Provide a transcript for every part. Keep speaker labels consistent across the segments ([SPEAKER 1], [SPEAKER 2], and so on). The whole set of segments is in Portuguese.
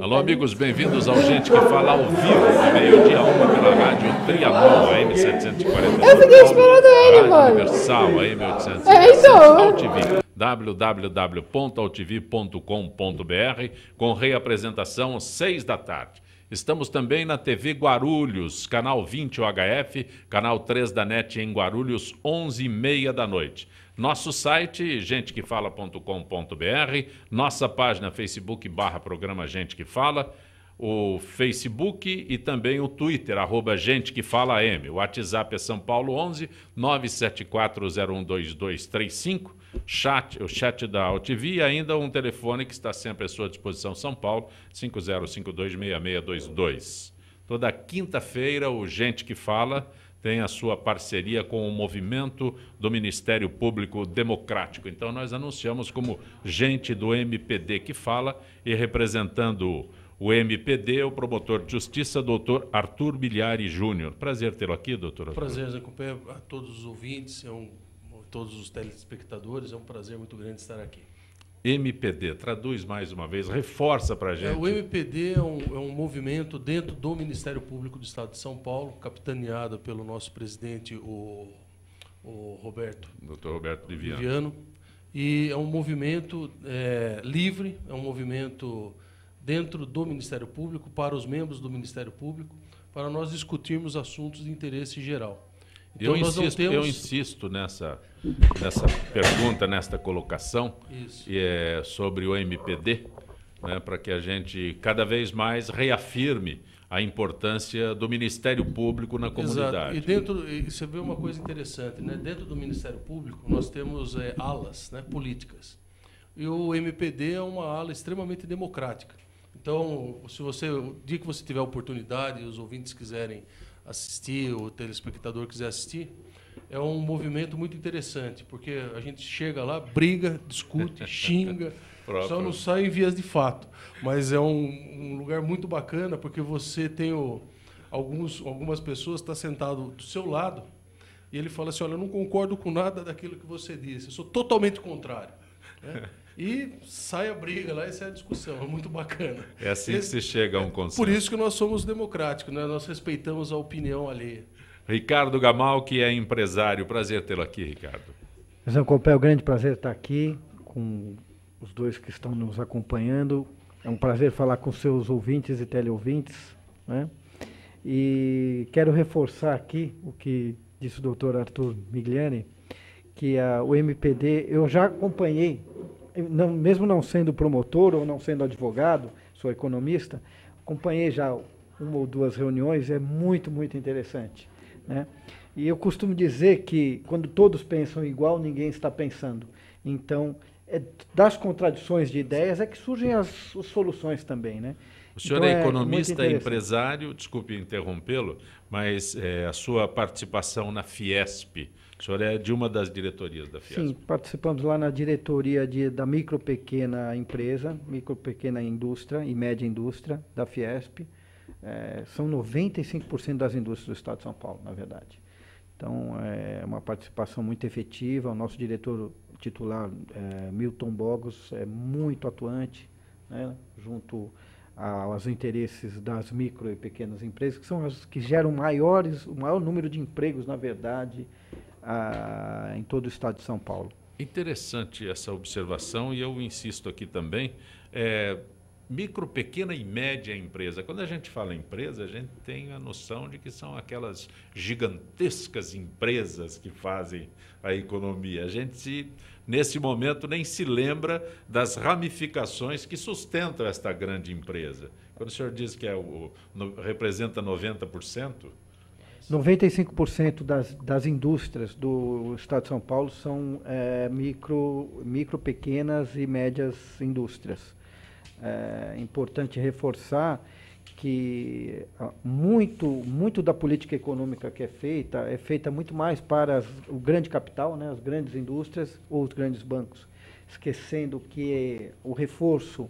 [SPEAKER 1] Alô, amigos, bem-vindos ao Gente que Fala ao vivo, de meio-dia a 1 pela Rádio Trianon, AM 740.
[SPEAKER 2] Eu fiquei esperando ele,
[SPEAKER 1] Rádio
[SPEAKER 2] mano.
[SPEAKER 1] Universal, AM 800.
[SPEAKER 2] Então.
[SPEAKER 1] AltV, www.altv.com.br, com reapresentação às 6 da tarde. Estamos também na TV Guarulhos, canal 20 UHF, canal 3 da NET em Guarulhos, 11h30 da noite. Nosso site, gentequefala.com.br, nossa página Facebook/programa Gente que Fala, o Facebook e também o Twitter, @GenteQueFalaAM. O WhatsApp é São Paulo 11 974012235, o chat da AltV e ainda um telefone que está sempre à sua disposição, São Paulo, 50526622. Toda quinta-feira o Gente que Fala tem a sua parceria com o movimento do Ministério Público Democrático. Então nós anunciamos como gente do MPD que fala e representando o MPD, o promotor de justiça, doutor Arthur Biliari Júnior. Prazer tê-lo aqui, doutor Arthur.
[SPEAKER 3] Prazer, acompanhar a todos os ouvintes, todos os telespectadores, é um prazer muito grande estar aqui.
[SPEAKER 1] MPD, traduz mais uma vez, reforça para a gente.
[SPEAKER 3] O MPD é um movimento dentro do Ministério Público do Estado de São Paulo, capitaneado pelo nosso presidente, o Roberto.
[SPEAKER 1] Dr. Roberto Liviano.
[SPEAKER 3] E é um movimento livre, é um movimento dentro do Ministério Público, para os membros do Ministério Público, para nós discutirmos assuntos de interesse geral.
[SPEAKER 1] Então, eu insisto nessa pergunta, nesta colocação, e sobre o MPD, né, para que a gente cada vez mais reafirme a importância do Ministério Público na comunidade.
[SPEAKER 3] Exato. E você vê uma coisa interessante, né? Dentro do Ministério Público nós temos alas, né, políticas. E o MPD é uma ala extremamente democrática. Então, o dia que você tiver a oportunidade e os ouvintes quiserem assistir, o telespectador quiser assistir, é um movimento muito interessante, porque a gente chega lá, briga, discute, xinga, só não sai em vias de fato. Mas é um lugar muito bacana, porque você tem algumas pessoas que estão sentadas do seu lado, e ele fala assim, olha, eu não concordo com nada daquilo que você disse, eu sou totalmente contrário. Né? E sai a briga lá, essa é a discussão, é muito bacana.
[SPEAKER 1] É assim que se chega a um consenso.
[SPEAKER 3] Por isso que nós somos democráticos, né? Nós respeitamos a opinião alheia.
[SPEAKER 1] Ricardo Gamal, que é empresário, prazer tê-lo aqui, Ricardo.
[SPEAKER 4] Zé Copé, é um grande prazer estar aqui com os dois que estão nos acompanhando. É um prazer falar com seus ouvintes e teleouvintes, né? E quero reforçar aqui o que disse o doutor Arthur Migliani, que o MPD, eu já acompanhei, mesmo não sendo promotor ou não sendo advogado, sou economista, acompanhei já uma ou duas reuniões, é muito, muito interessante, né? E eu costumo dizer que quando todos pensam igual, ninguém está pensando. Então, das contradições de ideias é que surgem as soluções também, né?
[SPEAKER 1] O senhor
[SPEAKER 4] então,
[SPEAKER 1] é economista e empresário, desculpe interrompê-lo, mas a sua participação na Fiesp, o senhor é de uma das diretorias da Fiesp.
[SPEAKER 4] Sim, participamos lá na diretoria da micro pequena empresa, micro pequena indústria e média indústria da Fiesp. São 95% das indústrias do Estado de São Paulo, na verdade. Então, é uma participação muito efetiva. O nosso diretor titular, Milton Bogos, é muito atuante, né, junto aos interesses das micro e pequenas empresas, que são as que geram o maior número de empregos, na verdade, em todo o Estado de São Paulo.
[SPEAKER 1] Interessante essa observação, e eu insisto aqui também, micro, pequena e média empresa. Quando a gente fala empresa, a gente tem a noção de que são aquelas gigantescas empresas que fazem a economia. A gente, nesse momento, nem se lembra das ramificações que sustentam esta grande empresa. Quando o senhor diz que representa 90%...
[SPEAKER 4] 95% das indústrias do Estado de São Paulo são micro, pequenas e médias indústrias. É importante reforçar que muito da política econômica que é feita muito mais para o grande capital, né, as grandes indústrias ou os grandes bancos, esquecendo que o reforço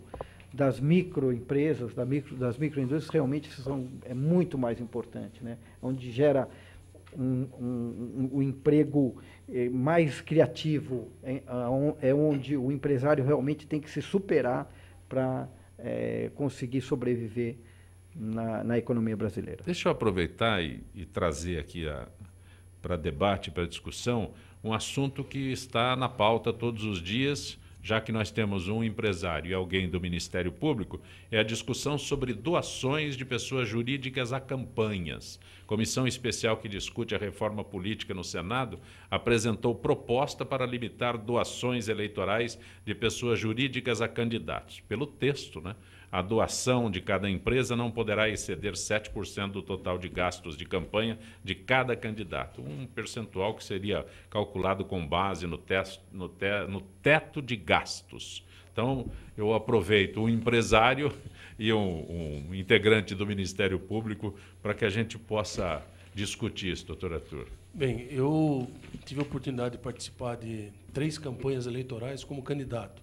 [SPEAKER 4] das microempresas, das microindústrias, realmente é muito mais importante, né? Onde gera um emprego mais criativo, é onde o empresário realmente tem que se superar para conseguir sobreviver na economia brasileira.
[SPEAKER 1] Deixa eu aproveitar e trazer aqui para debate, para discussão, um assunto que está na pauta todos os dias, já que nós temos um empresário e alguém do Ministério Público, é a discussão sobre doações de pessoas jurídicas a campanhas. Comissão especial que discute a reforma política no Senado apresentou proposta para limitar doações eleitorais de pessoas jurídicas a candidatos. Pelo texto, né? A doação de cada empresa não poderá exceder 7% do total de gastos de campanha de cada candidato, um percentual que seria calculado com base no teto de gastos. Então, eu aproveito o empresário e um integrante do Ministério Público para que a gente possa discutir isso, doutor Arthur.
[SPEAKER 3] Bem, eu tive a oportunidade de participar de 3 campanhas eleitorais como candidato.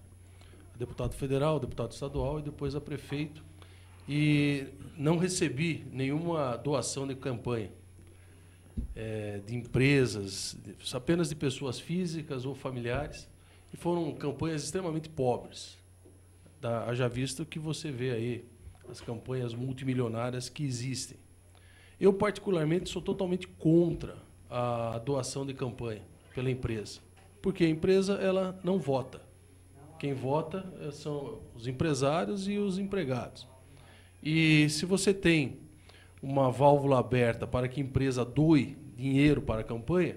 [SPEAKER 3] Deputado federal, deputado estadual e depois a prefeito. E não recebi nenhuma doação de campanha de empresas, apenas de pessoas físicas ou familiares. E foram campanhas extremamente pobres. Haja visto que você vê aí as campanhas multimilionárias que existem. Eu, particularmente, sou totalmente contra a doação de campanha pela empresa, porque a empresa ela não vota. Quem vota são os empresários e os empregados. E se você tem uma válvula aberta para que a empresa doe dinheiro para a campanha,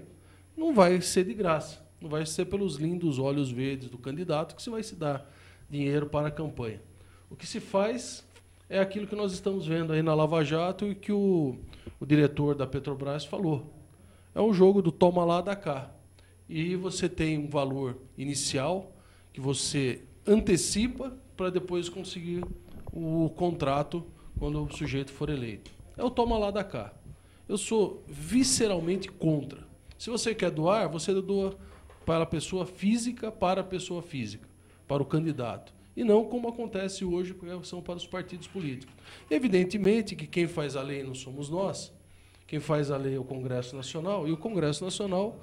[SPEAKER 3] não vai ser de graça. Não vai ser pelos lindos olhos verdes do candidato que se vai se dar dinheiro para a campanha. O que se faz é aquilo que nós estamos vendo aí na Lava Jato e que o diretor da Petrobras falou. É um jogo do toma lá, dá cá. E você tem um valor inicial que você antecipa para depois conseguir o contrato quando o sujeito for eleito. É o toma lá, dá cá. Eu sou visceralmente contra. Se você quer doar, você doa para a pessoa física, para o candidato. E não como acontece hoje, porque são para os partidos políticos. Evidentemente que quem faz a lei não somos nós, quem faz a lei é o Congresso Nacional, e o Congresso Nacional,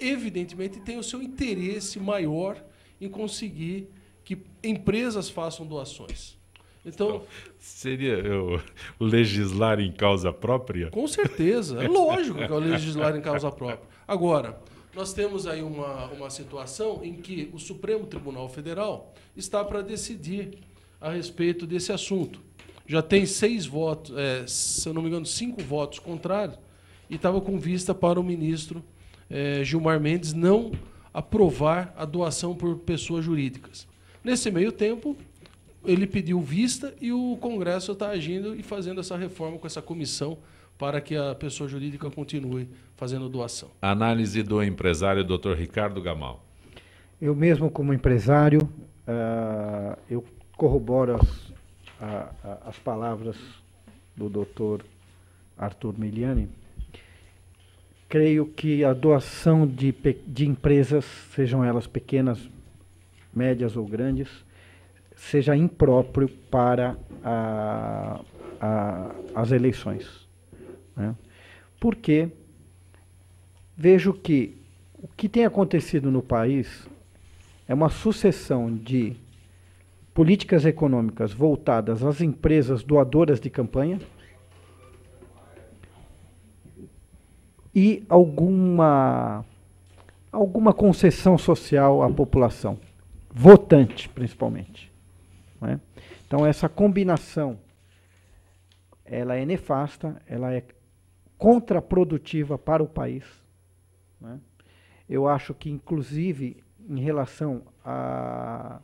[SPEAKER 3] evidentemente, tem o seu interesse maior em conseguir que empresas façam doações. Então,
[SPEAKER 1] seria o legislar em causa própria?
[SPEAKER 3] Com certeza. É lógico que é o legislar em causa própria. Agora, nós temos aí uma situação em que o Supremo Tribunal Federal está para decidir a respeito desse assunto. Já tem 6 votos, se eu não me engano, 5 votos contrários, e estava com vista para o ministro Gilmar Mendes não aprovar a doação por pessoas jurídicas. Nesse meio tempo, ele pediu vista e o Congresso está agindo e fazendo essa reforma com essa comissão para que a pessoa jurídica continue fazendo doação.
[SPEAKER 1] Análise do empresário Dr. Ricardo Gamal.
[SPEAKER 4] Eu mesmo, como empresário, eu corroboro as palavras do Dr. Arthur Miliani. Creio que a doação de empresas, sejam elas pequenas, médias ou grandes, seja impróprio para as eleições. Né? Porque vejo que o que tem acontecido no país é uma sucessão de políticas econômicas voltadas às empresas doadoras de campanha e alguma concessão social à população, votante principalmente. Né? Então essa combinação, ela é nefasta, ela é contraprodutiva para o país. Né? Eu acho que, inclusive, em relação à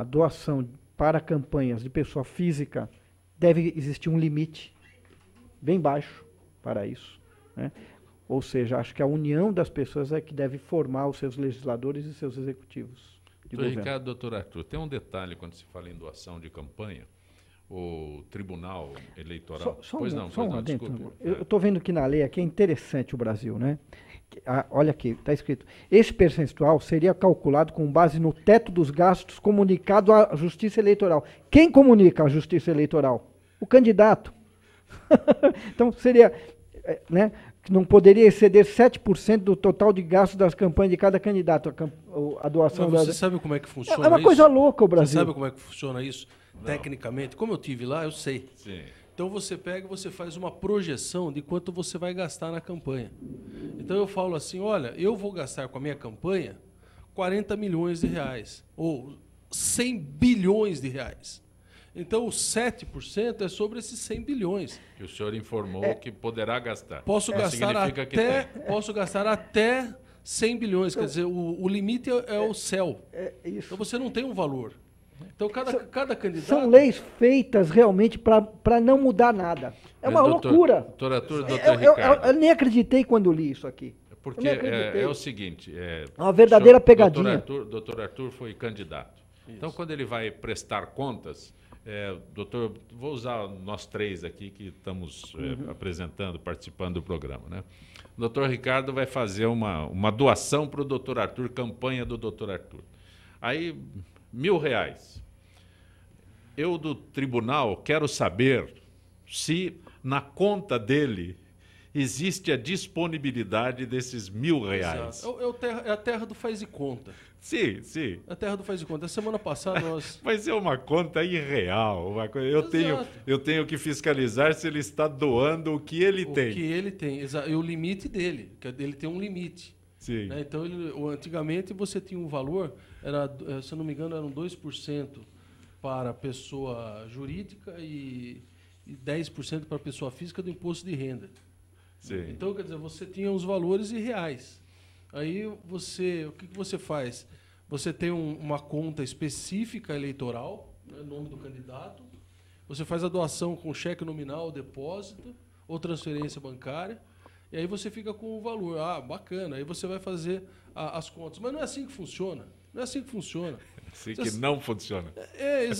[SPEAKER 4] doação para campanhas de pessoa física, deve existir um limite bem baixo para isso. Né? Ou seja, acho que a união das pessoas é que deve formar os seus legisladores e seus executivos de governo.
[SPEAKER 1] Ricardo, doutor Arthur, tem um detalhe quando se fala em doação de campanha. O Tribunal Eleitoral...
[SPEAKER 4] Eu estou vendo que na lei aqui é interessante o Brasil, né? Olha aqui, está escrito: esse percentual seria calculado com base no teto dos gastos comunicado à Justiça Eleitoral. Quem comunica à Justiça Eleitoral? O candidato. Então seria, né? não poderia exceder 7% do total de gastos das campanhas de cada candidato, a doação.
[SPEAKER 3] Mas você sabe como é que funciona isso?
[SPEAKER 4] É uma coisa louca o Brasil.
[SPEAKER 3] Você sabe como é que funciona isso tecnicamente? Como eu tive lá, eu sei.
[SPEAKER 1] Sim.
[SPEAKER 3] Então você pega e você faz uma projeção de quanto você vai gastar na campanha. Então eu falo assim, olha, eu vou gastar com a minha campanha 40 milhões de reais, ou 100 bilhões de reais. Então, os 7% é sobre esses 100 bilhões.
[SPEAKER 1] Que o senhor informou que poderá gastar.
[SPEAKER 3] Posso gastar até 100 bilhões. Então, quer dizer, o limite é o céu.
[SPEAKER 4] Isso.
[SPEAKER 3] Então, você não tem um valor. Então, cada candidato...
[SPEAKER 4] São leis feitas realmente para não mudar nada. É uma loucura.
[SPEAKER 1] Doutor Arthur, doutor Ricardo.
[SPEAKER 4] Eu nem acreditei quando li isso aqui.
[SPEAKER 1] Porque é o seguinte... É
[SPEAKER 4] uma verdadeira pegadinha.
[SPEAKER 1] Doutor Arthur foi candidato. Isso. Então, quando ele vai prestar contas... doutor, vou usar nós três aqui que estamos apresentando, participando do programa, né? O doutor Ricardo vai fazer uma doação para o doutor Arthur, campanha do doutor Arthur. Aí, R$1.000. Eu, do tribunal, quero saber se na conta dele existe a disponibilidade desses R$1.000.
[SPEAKER 3] É a terra do faz de conta.
[SPEAKER 1] Sim, sim.
[SPEAKER 3] A terra do faz de conta. A semana passada nós...
[SPEAKER 1] Mas é uma conta irreal. Eu tenho que fiscalizar se ele está doando o que ele tem.
[SPEAKER 3] O que ele tem, e o limite dele. Ele tem um limite.
[SPEAKER 1] Sim.
[SPEAKER 3] Né? Então, antigamente você tinha um valor, se eu não me engano, eram 2% para pessoa jurídica e 10% para pessoa física do imposto de renda.
[SPEAKER 1] Sim.
[SPEAKER 3] Então, quer dizer, você tinha os valores irreais. Aí o que você faz? Você tem uma conta específica eleitoral, né, nome do candidato. Você faz a doação com cheque nominal, depósito ou transferência bancária. E aí você fica com o valor. Ah, bacana. Aí você vai fazer as contas. Mas não é assim que funciona. Não é assim que funciona.
[SPEAKER 1] Assim que não funciona.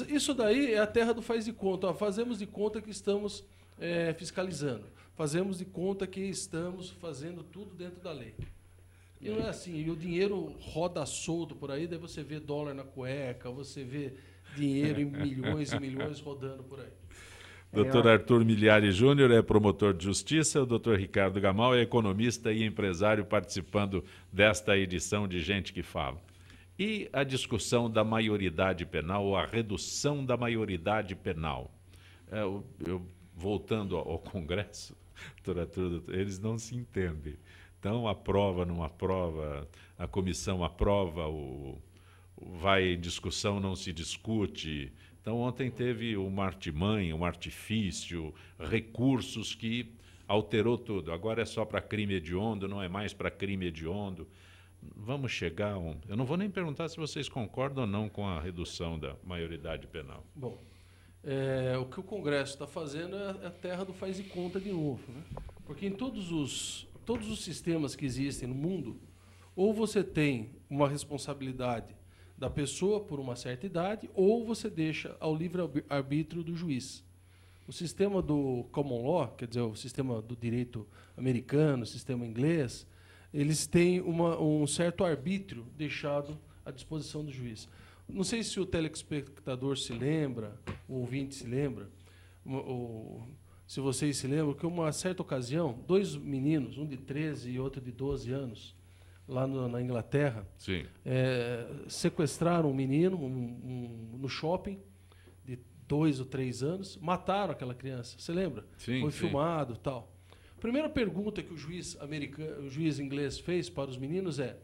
[SPEAKER 3] Isso daí é a terra do faz de conta. Fazemos de conta que estamos fiscalizando. Fazemos de conta que estamos fazendo tudo dentro da lei. E não é assim. E o dinheiro roda solto por aí, daí você vê dólar na cueca, você vê dinheiro em milhões e milhões rodando por aí.
[SPEAKER 1] Dr. Arthur Miliari Júnior é promotor de justiça, o Dr. Ricardo Gamal é economista e empresário participando desta edição de Gente que Fala. E a discussão da maioridade penal, ou a redução da maioridade penal. Voltando ao Congresso, Dr. Arthur, eles não se entendem. Então, aprova, não aprova, a comissão aprova, vai em discussão, não se discute. Então, ontem teve uma artimanha, um artifício, recursos que alterou tudo. Agora é só para crime hediondo, não é mais para crime hediondo. Vamos chegar a um... Eu não vou nem perguntar se vocês concordam ou não com a redução da maioridade penal.
[SPEAKER 3] Bom, o que o Congresso está fazendo é a terra do faz de conta de novo, né? Porque em todos os sistemas que existem no mundo, ou você tem uma responsabilidade da pessoa por uma certa idade, ou você deixa ao livre-arbítrio do juiz. O sistema do common law, quer dizer, o sistema do direito americano, o sistema inglês, eles têm um certo arbítrio deixado à disposição do juiz. Não sei se o telespectador se lembra, o ouvinte se lembra, se vocês se lembram, que uma certa ocasião, dois meninos, um de 13 e outro de 12 anos, lá na Inglaterra, sequestraram um menino no shopping, de 2 ou 3 anos, mataram aquela criança. Você lembra?
[SPEAKER 1] Sim,
[SPEAKER 3] foi filmado e tal. A primeira pergunta que o juiz inglês fez para os meninos é: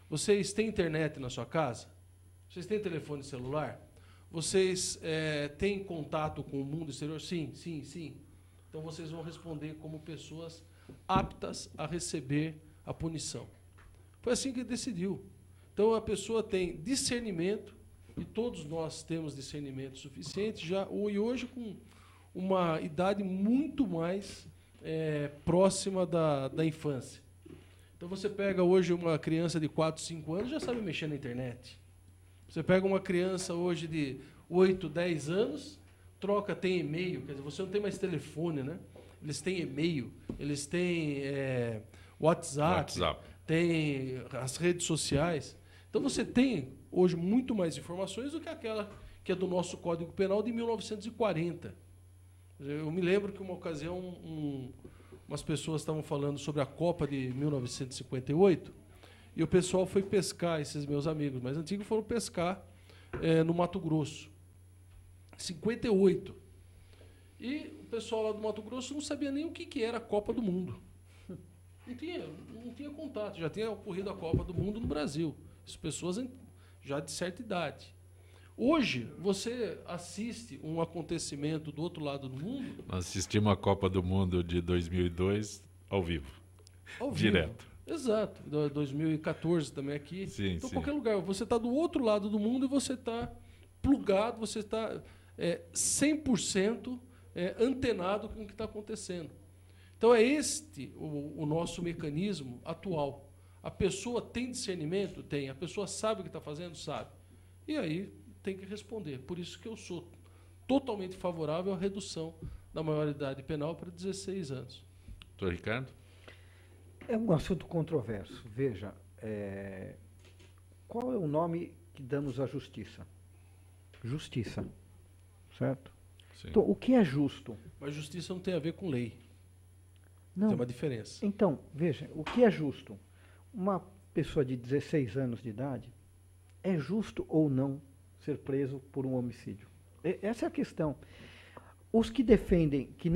[SPEAKER 3] vocês têm internet na sua casa? Vocês têm telefone celular? Vocês têm contato com o mundo exterior? Sim, sim, sim. Então vocês vão responder como pessoas aptas a receber a punição. Foi assim que ele decidiu. Então a pessoa tem discernimento, e todos nós temos discernimento suficiente, e hoje com uma idade muito mais próxima da infância. Então você pega hoje uma criança de 4, 5 anos, já sabe mexer na internet. Você pega uma criança hoje de 8, 10 anos, tem e-mail, quer dizer, você não tem mais telefone, né? Eles têm e-mail, eles têm WhatsApp, tem as redes sociais. Então você tem hoje muito mais informações do que aquela que é do nosso Código Penal de 1940. Eu me lembro que uma ocasião umas pessoas estavam falando sobre a Copa de 1958, e o pessoal foi pescar, esses meus amigos mais antigos foram pescar no Mato Grosso. 58. E o pessoal lá do Mato Grosso não sabia nem o que era a Copa do Mundo. Não tinha contato, já tinha ocorrido a Copa do Mundo no Brasil. As pessoas já de certa idade. Hoje, você assiste um acontecimento do outro lado do mundo...
[SPEAKER 1] Nós assistimos a Copa do Mundo de 2002 ao vivo. Direto.
[SPEAKER 3] Exato. 2014 também aqui.
[SPEAKER 1] Sim,
[SPEAKER 3] então,
[SPEAKER 1] sim.
[SPEAKER 3] qualquer lugar. Você está do outro lado do mundo e você está plugado, você está 100% antenado com o que está acontecendo. Então, é este o nosso mecanismo atual. A pessoa tem discernimento? Tem. A pessoa sabe o que está fazendo? Sabe. E aí tem que responder. Por isso que eu sou totalmente favorável à redução da maioridade penal para 16 anos.
[SPEAKER 1] Doutor Ricardo?
[SPEAKER 4] É um assunto controverso. Veja, qual é o nome que damos à justiça? Justiça. Certo?
[SPEAKER 1] Sim.
[SPEAKER 4] Então, o que é justo?
[SPEAKER 3] Mas justiça não tem a ver com lei.
[SPEAKER 4] Não.
[SPEAKER 3] Tem uma diferença.
[SPEAKER 4] Então, veja, o que é justo? Uma pessoa de 16 anos de idade, é justo ou não ser preso por um homicídio? Essa é a questão. Os que defendem que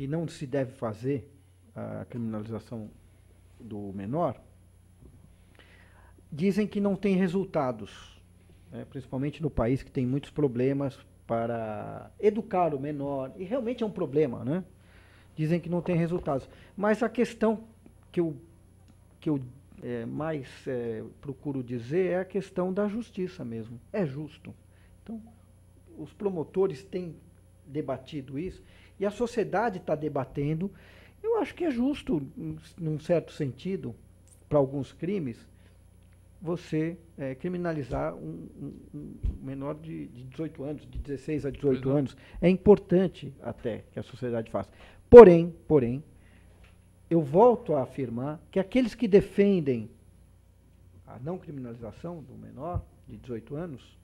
[SPEAKER 4] não se deve fazer a criminalização do menor, dizem que não tem resultados, principalmente no país que tem muitos problemas para educar o menor, e realmente é um problema, né? Dizem que não tem resultados. Mas a questão que eu mais procuro dizer é a questão da justiça mesmo. É justo. Então, os promotores têm debatido isso e a sociedade está debatendo. Eu acho que é justo, num certo sentido, para alguns crimes, você criminalizar um menor de 18 anos, de 16 a 18 anos. É importante até que a sociedade faça. Porém, eu volto a afirmar que aqueles que defendem a não criminalização do menor de 18 anos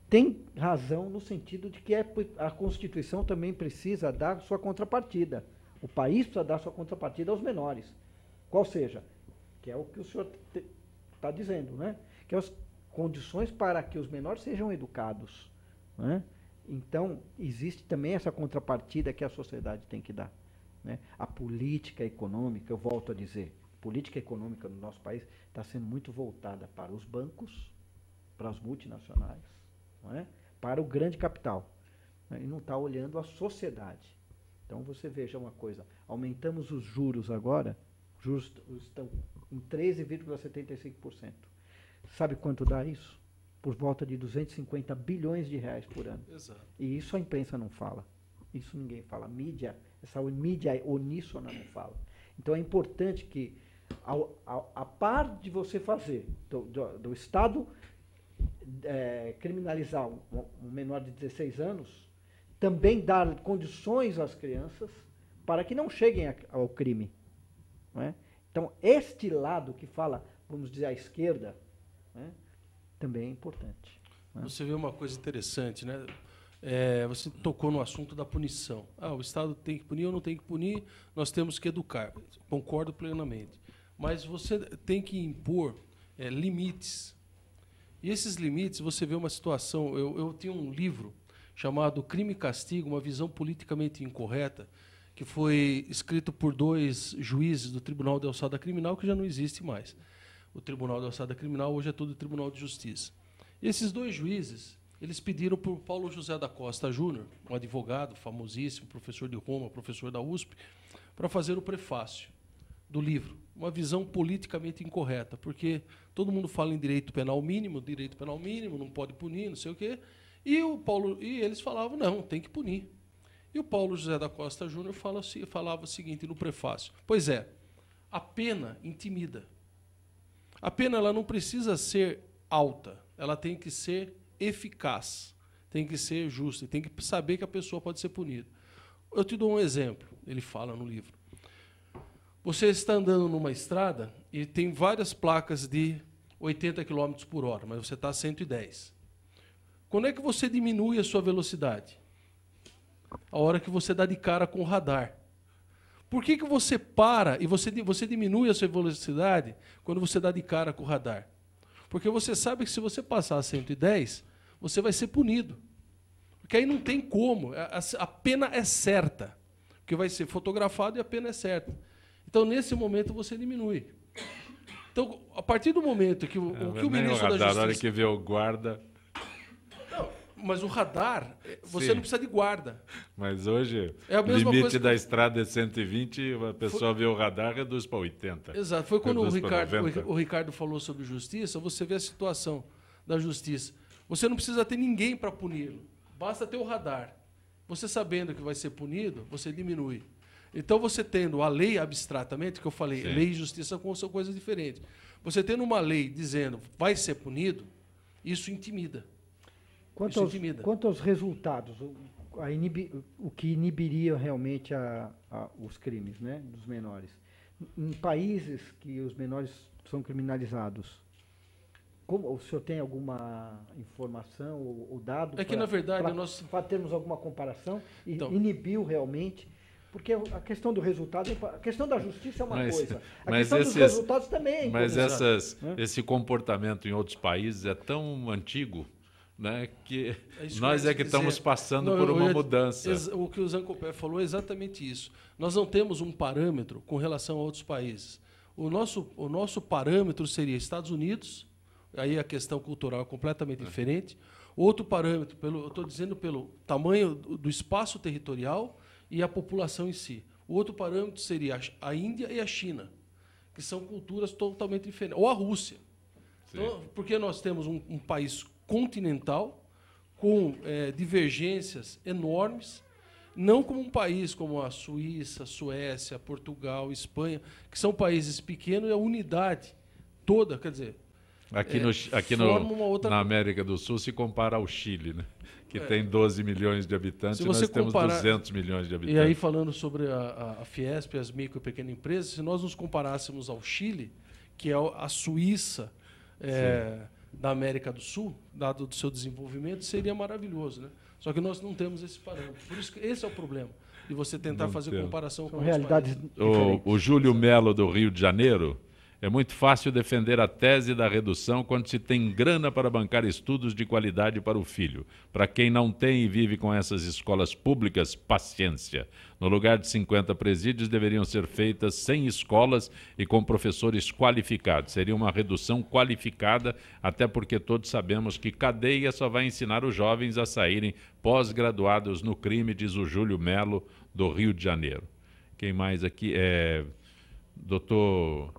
[SPEAKER 4] têm razão no sentido de que a Constituição também precisa dar sua contrapartida. O país precisa dar sua contrapartida aos menores. Qual seja? Que é o que o senhor está dizendo, né? Que é as condições para que os menores sejam educados, né? Então, existe também essa contrapartida que a sociedade tem que dar, né? A política econômica, eu volto a dizer, a política econômica no nosso país está sendo muito voltada para os bancos, para as multinacionais, não é? Para o grande capital, né? E não está olhando a sociedade. Então, você veja uma coisa, aumentamos os juros agora, os juros estão em 13,75%. Sabe quanto dá isso? Por volta de 250 bilhões de reais por ano.
[SPEAKER 3] Exato.
[SPEAKER 4] E isso a imprensa não fala. Isso ninguém fala. Essa mídia uníssona não fala. Então é importante que, a par de você fazer, do Estado criminalizar um menor de 16 anos, também dar condições às crianças para que não cheguem ao crime. Não é? Então, este lado que fala, vamos dizer, à esquerda, né, também é importante. Né?
[SPEAKER 3] Você vê uma coisa interessante, né? Você tocou no assunto da punição. O Estado tem que punir ou não tem que punir, nós temos que educar. Concordo plenamente. Mas você tem que impor limites. E esses limites, você vê uma situação... Eu tinha um livro chamado Crime e Castigo, uma visão politicamente incorreta, que foi escrito por 2 juízes do Tribunal de Alçada Criminal, que já não existe mais. O Tribunal de Alçada Criminal hoje é todo o Tribunal de Justiça. E esses 2 juízes, eles pediram para o Paulo José da Costa Júnior, um advogado famosíssimo, professor de Roma, professor da USP, para fazer o prefácio do livro. Uma visão politicamente incorreta, porque todo mundo fala em direito penal mínimo, não pode punir, não sei o quê, e eles falavam, não, tem que punir. E o Paulo José da Costa Júnior falava o seguinte no prefácio: pois é, a pena intimida. A pena ela não precisa ser alta, ela tem que ser eficaz, tem que ser justa, tem que saber que a pessoa pode ser punida. Eu te dou um exemplo, ele fala no livro. Você está andando numa estrada e tem várias placas de 80 km por hora, mas você está a 110. Quando é que você diminui a sua velocidade? A hora que você dá de cara com o radar. Por que você para e você diminui a sua velocidade quando você dá de cara com o radar? Porque você sabe que se você passar a 110, você vai ser punido. Porque aí não tem como. A pena é certa. Porque vai ser fotografado e a pena é certa. Então, nesse momento, você diminui. Então, a partir do momento que o ministro da Justiça...
[SPEAKER 1] Na hora que vê o guarda...
[SPEAKER 3] Mas o radar, você não precisa de guarda.
[SPEAKER 1] Mas hoje,
[SPEAKER 3] é a
[SPEAKER 1] o
[SPEAKER 3] mesma
[SPEAKER 1] limite
[SPEAKER 3] coisa
[SPEAKER 1] da estrada é 120, a pessoa vê o radar, reduz para 80.
[SPEAKER 3] Exato. Foi quando o Ricardo falou sobre justiça, você vê a situação da justiça. Você não precisa ter ninguém para puni-lo. Basta ter o radar. Você sabendo que vai ser punido, você diminui. Então, você tendo a lei abstratamente, que eu falei,
[SPEAKER 1] Sim.
[SPEAKER 3] lei e justiça são coisas diferentes. Você tendo uma lei dizendo vai ser punido, isso intimida.
[SPEAKER 4] Quanto aos resultados, o que inibiria realmente os crimes, né, dos menores? Em países que os menores são criminalizados, o senhor tem alguma informação ou dado
[SPEAKER 3] que, na verdade,
[SPEAKER 4] para termos alguma comparação e
[SPEAKER 3] então,
[SPEAKER 4] inibiu realmente? Porque a questão do resultado, a questão da justiça é uma coisa, a
[SPEAKER 1] mas
[SPEAKER 4] questão dos resultados também é
[SPEAKER 1] importante. Mas esse comportamento em outros países é tão antigo, né, que nós que estamos passando por uma mudança.
[SPEAKER 3] O que o Zancopé falou é exatamente isso. Nós não temos um parâmetro com relação a outros países. O nosso parâmetro seria Estados Unidos, aí a questão cultural é completamente diferente. Outro parâmetro, eu estou dizendo pelo tamanho do espaço territorial e a população em si. O outro parâmetro seria a Índia e a China, que são culturas totalmente diferentes. Ou a Rússia. Então, porque nós temos um país continental, com divergências enormes, não como um país como a Suíça, Suécia, Portugal, Espanha, que são países pequenos e a unidade toda, quer dizer...
[SPEAKER 1] Na América do Sul se compara ao Chile, né? Que tem 12 milhões de habitantes e nós temos 200 milhões de habitantes.
[SPEAKER 3] E aí, falando sobre a Fiesp, as micro e pequenas empresas, se nós nos comparássemos ao Chile, que é a Suíça... da América do Sul, dado do seu desenvolvimento, seria maravilhoso, né? Só que nós não temos esse parâmetro. Por isso que esse é o problema, de você tentar fazer comparação com
[SPEAKER 4] realidades
[SPEAKER 3] diferentes.
[SPEAKER 1] O Júlio Melo, do Rio de Janeiro, é muito fácil defender a tese da redução quando se tem grana para bancar estudos de qualidade para o filho. Para quem não tem e vive com essas escolas públicas, paciência. No lugar de 50 presídios, deveriam ser feitas 100 escolas e com professores qualificados. Seria uma redução qualificada, até porque todos sabemos que cadeia só vai ensinar os jovens a saírem pós-graduados no crime, diz o Júlio Melo, do Rio de Janeiro. Quem mais aqui? Doutor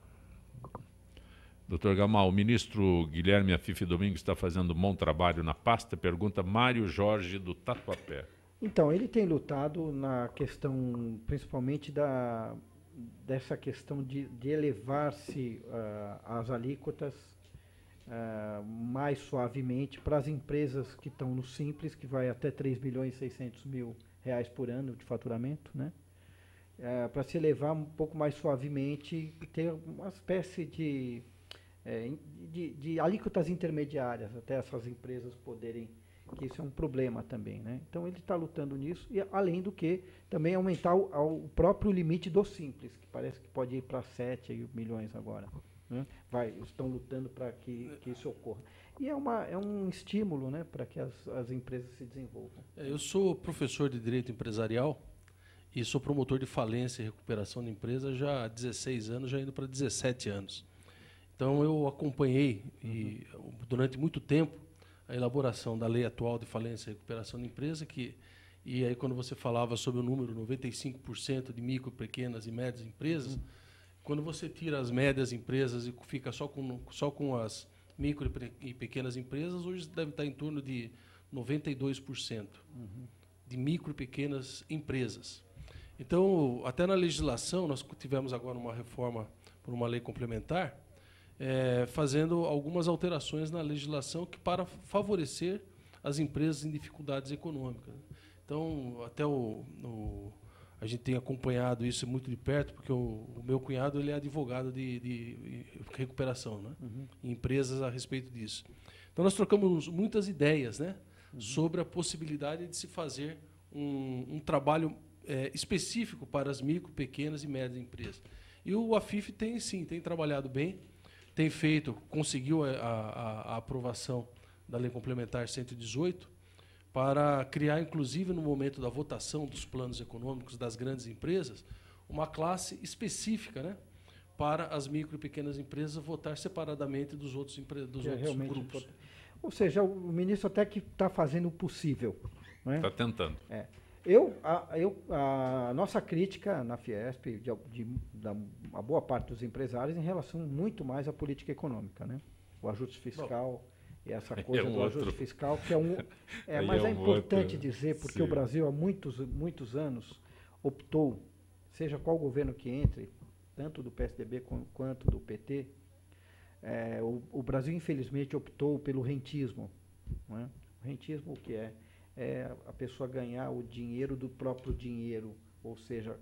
[SPEAKER 1] Gamal, o ministro Guilherme Afife Domingos está fazendo um bom trabalho na pasta? Pergunta Mário Jorge, do Tatuapé.
[SPEAKER 4] Então, ele tem lutado na questão, principalmente dessa questão de elevar-se as alíquotas mais suavemente para as empresas que estão no Simples, que vai até 3.600.000 reais por ano de faturamento, né? Para se elevar um pouco mais suavemente e ter uma espécie de alíquotas intermediárias até essas empresas poderem, que isso é um problema também, né? Então ele está lutando nisso e além do que também aumentar o próprio limite do Simples, que parece que pode ir para 7 milhões agora, né? Estão lutando para que isso ocorra. E é um estímulo, né, para que as empresas se desenvolvam.
[SPEAKER 3] Eu sou professor de Direito Empresarial e sou promotor de falência e recuperação de empresa já há 16 anos, já indo para 17 anos. Então, eu acompanhei durante muito tempo a elaboração da lei atual de falência e recuperação de empresa, e aí quando você falava sobre o número 95% de micro, pequenas e médias empresas, quando você tira as médias empresas e fica só com as micro e pequenas empresas, hoje deve estar em torno de 92% de micro e pequenas empresas. Então, até na legislação, nós tivemos agora uma reforma por uma lei complementar, fazendo algumas alterações na legislação para favorecer as empresas em dificuldades econômicas. Então, até a gente tem acompanhado isso muito de perto, porque o meu cunhado ele é advogado de recuperação, né? Em empresas a respeito disso. Então, nós trocamos muitas ideias, né, sobre a possibilidade de se fazer um trabalho específico para as micro, pequenas e médias empresas. E o AFIF tem trabalhado bem, conseguiu a aprovação da Lei Complementar 118 para criar, inclusive, no momento da votação dos planos econômicos das grandes empresas, uma classe específica, né, para as micro e pequenas empresas votar separadamente dos outros grupos.
[SPEAKER 4] Ou seja, o ministro até que está fazendo o possível.
[SPEAKER 1] Está tentando.
[SPEAKER 4] A nossa crítica na Fiesp, da uma boa parte dos empresários, em relação muito mais à política econômica, né? O ajuste fiscal e essa coisa do ajuste fiscal, que mas é importante dizer, porque o Brasil há muitos anos optou, seja qual governo que entre, tanto do PSDB quanto do PT, o Brasil infelizmente optou pelo rentismo, né? O rentismo o que é a pessoa ganhar o dinheiro do próprio dinheiro, ou seja,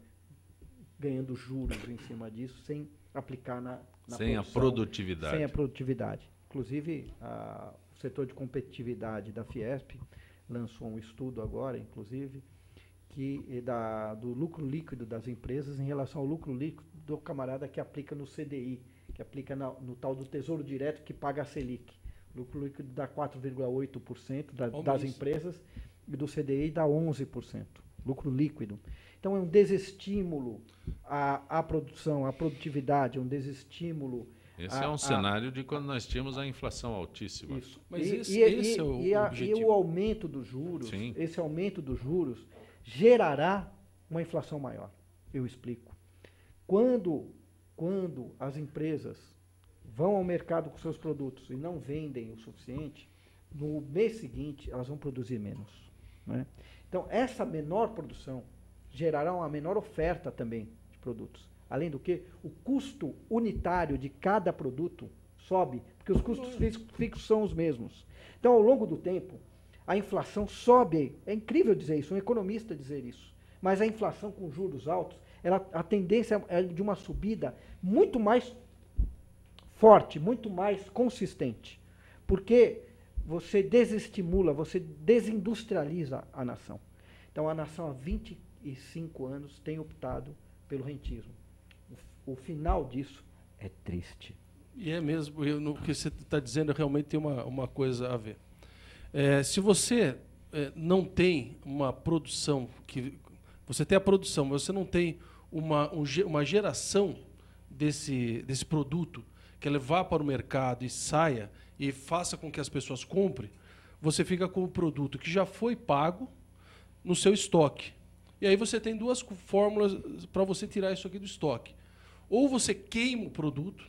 [SPEAKER 4] ganhando juros em cima disso, sem aplicar na
[SPEAKER 1] sem produção, a produtividade.
[SPEAKER 4] Sem a produtividade. Inclusive, o setor de competitividade da Fiesp lançou um estudo agora, inclusive, do lucro líquido das empresas em relação ao lucro líquido do camarada que aplica no CDI, que aplica no tal do Tesouro Direto, que paga a Selic. O lucro líquido dá 4,8% das empresas e do CDI dá 11%. Lucro líquido. Então é um desestímulo à produção, à produtividade, é um desestímulo.
[SPEAKER 1] Esse é um cenário de quando nós tínhamos a inflação altíssima.
[SPEAKER 4] Isso. Mas esse é o objetivo. E o aumento dos juros, esse aumento dos juros gerará uma inflação maior. Eu explico. Quando as empresas vão ao mercado com seus produtos e não vendem o suficiente, no mês seguinte elas vão produzir menos, né? Então, essa menor produção gerará uma menor oferta também de produtos. Além do que, o custo unitário de cada produto sobe, porque os custos fixos são os mesmos. Então, ao longo do tempo, a inflação sobe. É incrível dizer isso, um economista dizer isso. Mas a inflação com juros altos, a tendência é de uma subida muito mais forte, muito mais consistente. Porque você desestimula, você desindustrializa a nação. Então, a nação há 25 anos tem optado pelo rentismo. O final disso é triste.
[SPEAKER 3] E é mesmo, no que você está dizendo realmente tem uma coisa a ver. Se você não tem uma produção, você tem a produção, mas você não tem uma geração desse produto que levar para o mercado e saia e faça com que as pessoas comprem, você fica com o produto que já foi pago no seu estoque. E aí você tem duas fórmulas para você tirar isso aqui do estoque. Ou você queima o produto,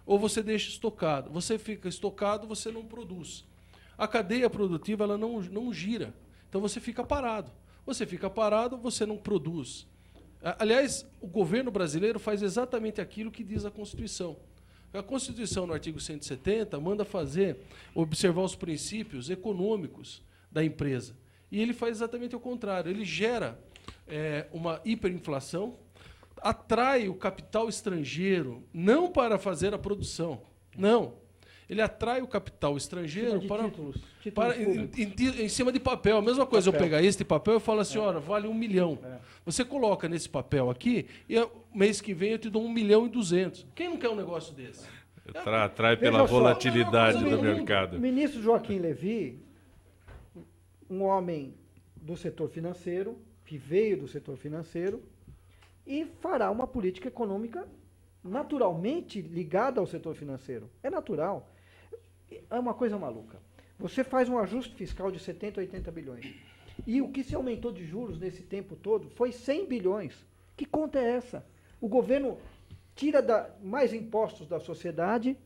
[SPEAKER 3] ou você deixa estocado. Você fica estocado, você não produz. A cadeia produtiva ela não gira. Então você fica parado. Você fica parado, você não produz. Aliás, o governo brasileiro faz exatamente aquilo que diz a Constituição. A Constituição, no artigo 170, manda observar os princípios econômicos da empresa. E ele faz exatamente o contrário. Ele gera uma hiperinflação, atrai o capital estrangeiro, não para fazer a produção, não. Ele atrai o capital estrangeiro em cima de papel. A mesma coisa, eu pegar este papel e falar assim, olha, vale 1 milhão. Você coloca nesse papel aqui e mês que vem eu te dou 1.200.000. Quem não quer um negócio desse?
[SPEAKER 1] Atrai pela volatilidade do mercado.
[SPEAKER 4] O ministro Joaquim Levy, um homem do setor financeiro, que veio do setor financeiro, e fará uma política econômica naturalmente ligada ao setor financeiro. É natural. É uma coisa maluca. Você faz um ajuste fiscal de 70, 80 bilhões. E o que se aumentou de juros nesse tempo todo foi 100 bilhões. Que conta é essa? O governo tira mais impostos da sociedade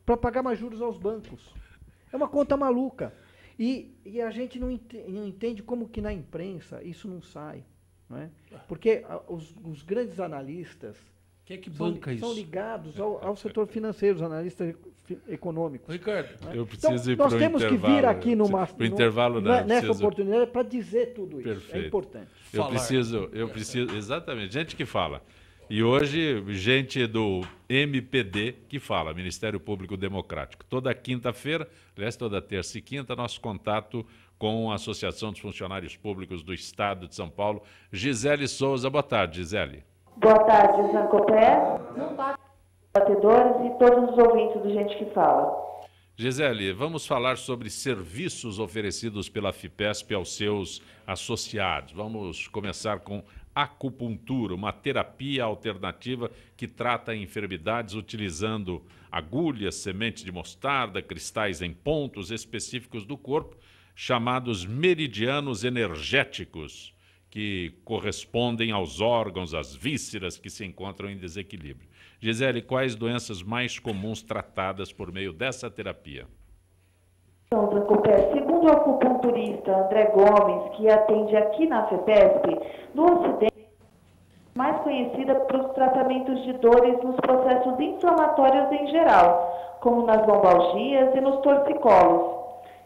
[SPEAKER 4] para pagar mais juros aos bancos. É uma conta maluca. E a gente não entende como que na imprensa isso não sai. Não é? Porque os grandes analistas
[SPEAKER 3] quem é que banca
[SPEAKER 4] são ligados ao setor financeiro, os analistas econômicos.
[SPEAKER 3] Ricardo,
[SPEAKER 1] eu preciso ir para o intervalo.
[SPEAKER 4] Nós temos que vir aqui nessa
[SPEAKER 1] preciso...
[SPEAKER 4] oportunidade para dizer tudo isso.
[SPEAKER 1] Perfeito.
[SPEAKER 4] É importante.
[SPEAKER 1] Eu preciso, exatamente, gente que fala. E hoje, gente do MPD que fala, Ministério Público Democrático. Toda quinta-feira, aliás, toda terça e quinta, nosso contato com a Associação dos Funcionários Públicos do Estado de São Paulo. Gisele Souza, boa tarde, Gisele.
[SPEAKER 2] Boa tarde, Zancopé, batedores e todos os ouvintes do Gente que Fala.
[SPEAKER 1] Gisele, vamos falar sobre serviços oferecidos pela FIPESP aos seus associados. Vamos começar com acupuntura, uma terapia alternativa que trata enfermidades utilizando agulhas, sementes de mostarda, cristais em pontos específicos do corpo, chamados meridianos energéticos, que correspondem aos órgãos, às vísceras que se encontram em desequilíbrio. Gisele, quais doenças mais comuns tratadas por meio dessa terapia?
[SPEAKER 2] Então, Zancopé, segundo o acupunturista André Gomes, que atende aqui na FEPESP, no Ocidente, mais conhecida pelos tratamentos de dores nos processos inflamatórios em geral, como nas lombalgias e nos torcicolos.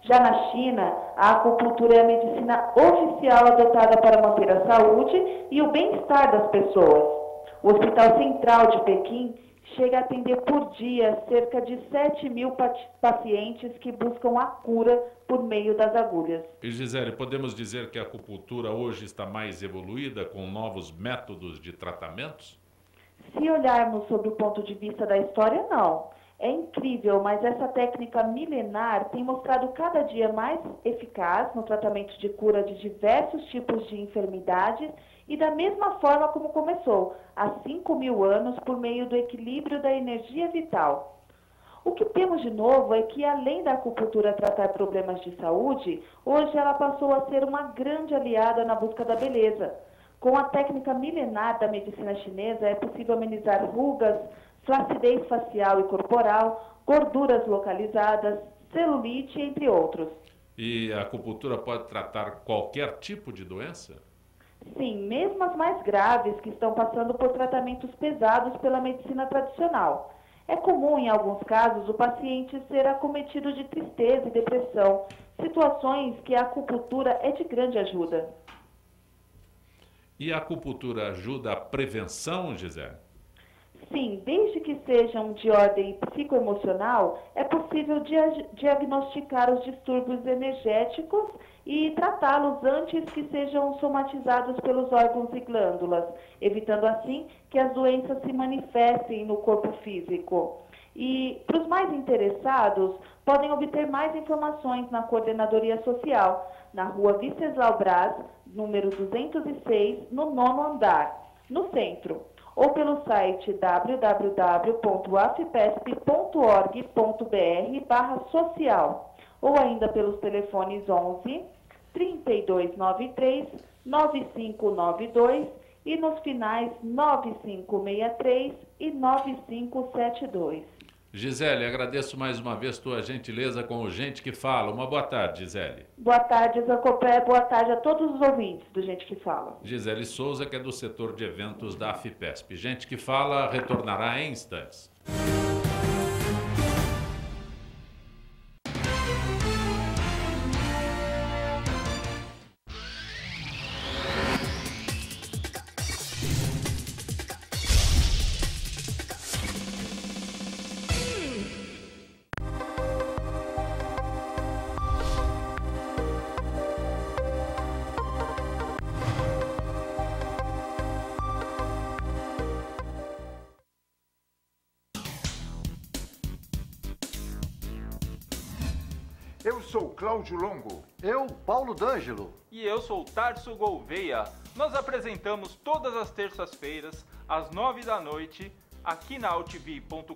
[SPEAKER 2] Já na China, a acupuntura é a medicina oficial adotada para manter a saúde e o bem-estar das pessoas. O Hospital Central de Pequim chega a atender por dia cerca de 7.000 pacientes que buscam a cura por meio das agulhas.
[SPEAKER 1] E Gisele, podemos dizer que a acupuntura hoje está mais evoluída com novos métodos de tratamentos?
[SPEAKER 2] Se olharmos sob o ponto de vista da história, não. É incrível, mas essa técnica milenar tem mostrado cada dia mais eficaz no tratamento de cura de diversos tipos de enfermidades e da mesma forma como começou, há 5.000 anos, por meio do equilíbrio da energia vital. O que temos de novo é que, além da acupuntura tratar problemas de saúde, hoje ela passou a ser uma grande aliada na busca da beleza. Com a técnica milenar da medicina chinesa, é possível amenizar rugas, flacidez facial e corporal, gorduras localizadas, celulite, entre outros.
[SPEAKER 1] E a acupuntura pode tratar qualquer tipo de doença?
[SPEAKER 2] Sim, mesmo as mais graves, que estão passando por tratamentos pesados pela medicina tradicional. É comum, em alguns casos, o paciente ser acometido de tristeza e depressão, situações que a acupuntura é de grande ajuda.
[SPEAKER 1] E a acupuntura ajuda a prevenção, Gisele?
[SPEAKER 2] Sim, desde que sejam de ordem psicoemocional, é possível diagnosticar os distúrbios energéticos e tratá-los antes que sejam somatizados pelos órgãos e glândulas, evitando assim que as doenças se manifestem no corpo físico. E, para os mais interessados, podem obter mais informações na Coordenadoria Social, na Rua Venceslau Braz, número 206, no 9º andar, no centro, ou pelo site www.afipesp.org.br/social, ou ainda pelos telefones 11 3293 9592 e nos finais 9563 e 9572.
[SPEAKER 1] Gisele, agradeço mais uma vez tua gentileza com o Gente que Fala. Uma boa tarde, Gisele.
[SPEAKER 2] Boa tarde, Zancopé. Boa tarde a todos os ouvintes do Gente que Fala.
[SPEAKER 1] Gisele Souza, que é do setor de eventos da FIPESP. Gente que Fala retornará em instantes.
[SPEAKER 5] Eu sou Cláudio Longo.
[SPEAKER 6] Eu, Paulo D'Angelo.
[SPEAKER 7] E eu sou Tarso Gouveia. Nós apresentamos todas as terças-feiras, às 9 da noite, aqui na altv.com.br,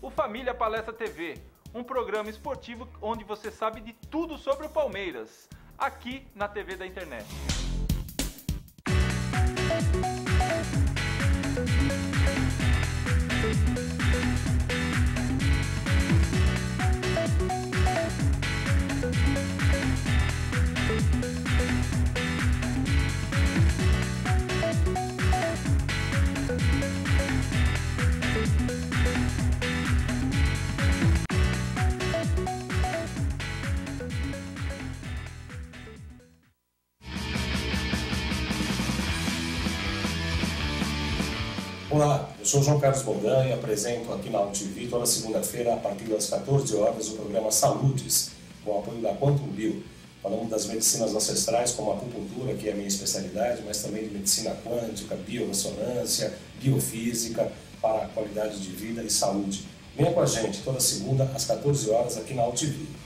[SPEAKER 7] o Família Palestra TV, um programa esportivo onde você sabe de tudo sobre o Palmeiras, aqui na TV da internet.
[SPEAKER 8] Olá, eu sou João Carlos Bondan e apresento aqui na UTV toda segunda-feira, a partir das 14 horas, o programa Saúdes, com o apoio da Quantum Bio. Falamos das medicinas ancestrais, como a acupuntura, que é a minha especialidade, mas também de medicina quântica, biorressonância, biofísica, para a qualidade de vida e saúde. Venha com a gente toda segunda, às 14 horas, aqui na UTV.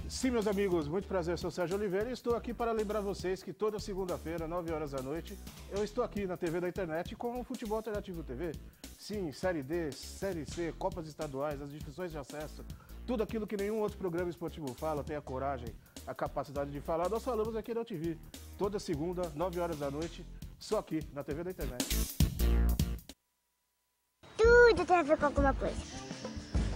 [SPEAKER 9] Sim, meus amigos, muito prazer, sou Sérgio Oliveira e estou aqui para lembrar vocês que toda segunda-feira, 9 horas da noite, eu estou aqui na TV da internet com o Futebol Alternativo TV. Sim, Série D, Série C, Copas Estaduais, as divisões de acesso, tudo aquilo que nenhum outro programa esportivo fala, tem a coragem, a capacidade de falar, nós falamos aqui na TV. Toda segunda, 9 horas da noite, só aqui na TV da internet.
[SPEAKER 10] Tudo tem a ver com alguma coisa.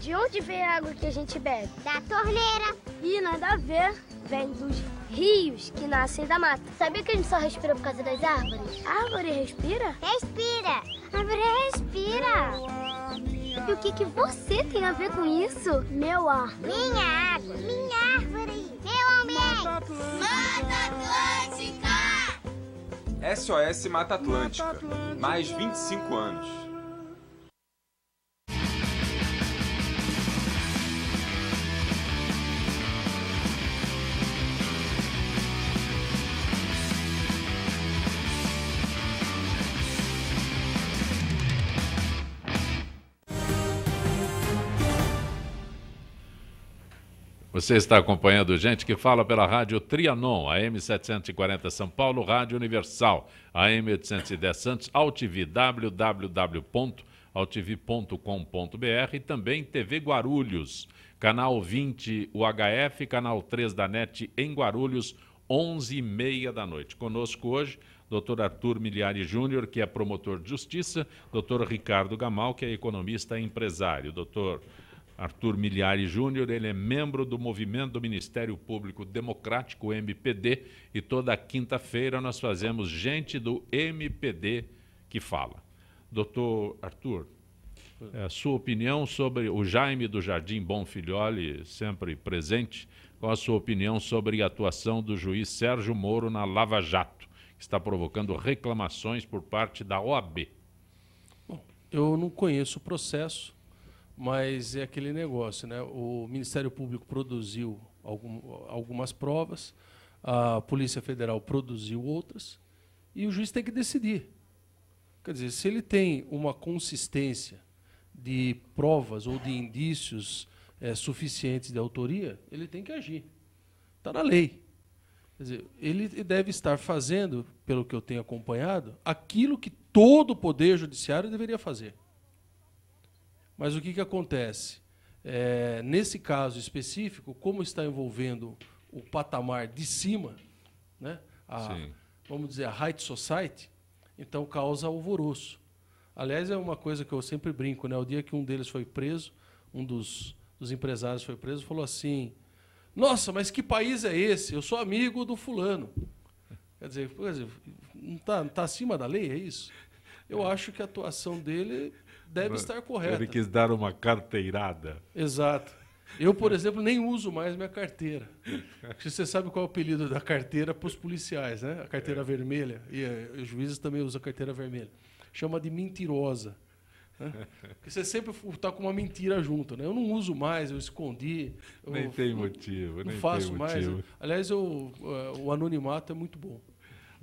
[SPEAKER 10] De onde vem a água que a gente bebe? Da torneira. E nada a ver, vem dos rios que nascem da mata. Sabia que a gente só respira por causa das árvores? A árvore respira? Respira. A árvore respira. E o que você tem a ver com isso? Meu ar. Minha água. Minha árvore. Meu ambiente. Mata Atlântica.
[SPEAKER 11] SOS Mata Atlântica. Mais 25 anos.
[SPEAKER 1] Você está acompanhando gente que fala pela rádio Trianon, AM 740 São Paulo, Rádio Universal, AM 810 Santos, AltV, www.altv.com.br e também TV Guarulhos, canal 20 UHF, canal 3 da NET em Guarulhos, 11h30 da noite. Conosco hoje, Dr. Arthur Miliari Júnior, que é promotor de justiça, Dr. Ricardo Gamal, que é economista e empresário. Dr. Arthur Miliari Júnior, ele é membro do Movimento do Ministério Público Democrático, MPD, e toda quinta-feira nós fazemos Gente do MPD que fala. Doutor Arthur, a sua opinião sobre o Jaime do Jardim Bonfilholi, sempre presente, qual a sua opinião sobre a atuação do juiz Sérgio Moro na Lava Jato, que está provocando reclamações por parte da OAB?
[SPEAKER 3] Bom, eu não conheço o processo, mas é aquele negócio, né? O Ministério Público produziu algumas provas, a Polícia Federal produziu outras, e o juiz tem que decidir. Quer dizer, se ele tem uma consistência de provas ou de indícios suficientes de autoria, ele tem que agir. Está na lei. Quer dizer, ele deve estar fazendo, pelo que eu tenho acompanhado, aquilo que todo o Poder Judiciário deveria fazer. Mas o que acontece? Nesse caso específico, como está envolvendo o patamar de cima, né, vamos dizer, a High Society, então causa alvoroço. Aliás, é uma coisa que eu sempre brinco, né? O dia que um deles foi preso, um dos empresários foi preso, falou assim: nossa, mas que país é esse? Eu sou amigo do fulano. Quer dizer, não tá acima da lei, é isso? Eu acho que a atuação dele deve estar correta.
[SPEAKER 1] Ele quis dar uma carteirada.
[SPEAKER 3] Exato. Eu, por exemplo, nem uso mais minha carteira. Você sabe qual é o apelido da carteira para os policiais, né? A carteira vermelha. E os juízes também usam a carteira vermelha. Chama de mentirosa. Né? Porque você sempre está com uma mentira junto. Né? Eu não uso mais, eu escondi.
[SPEAKER 1] Nem tem motivo.
[SPEAKER 3] Não faço mais. Aliás, o anonimato é muito bom.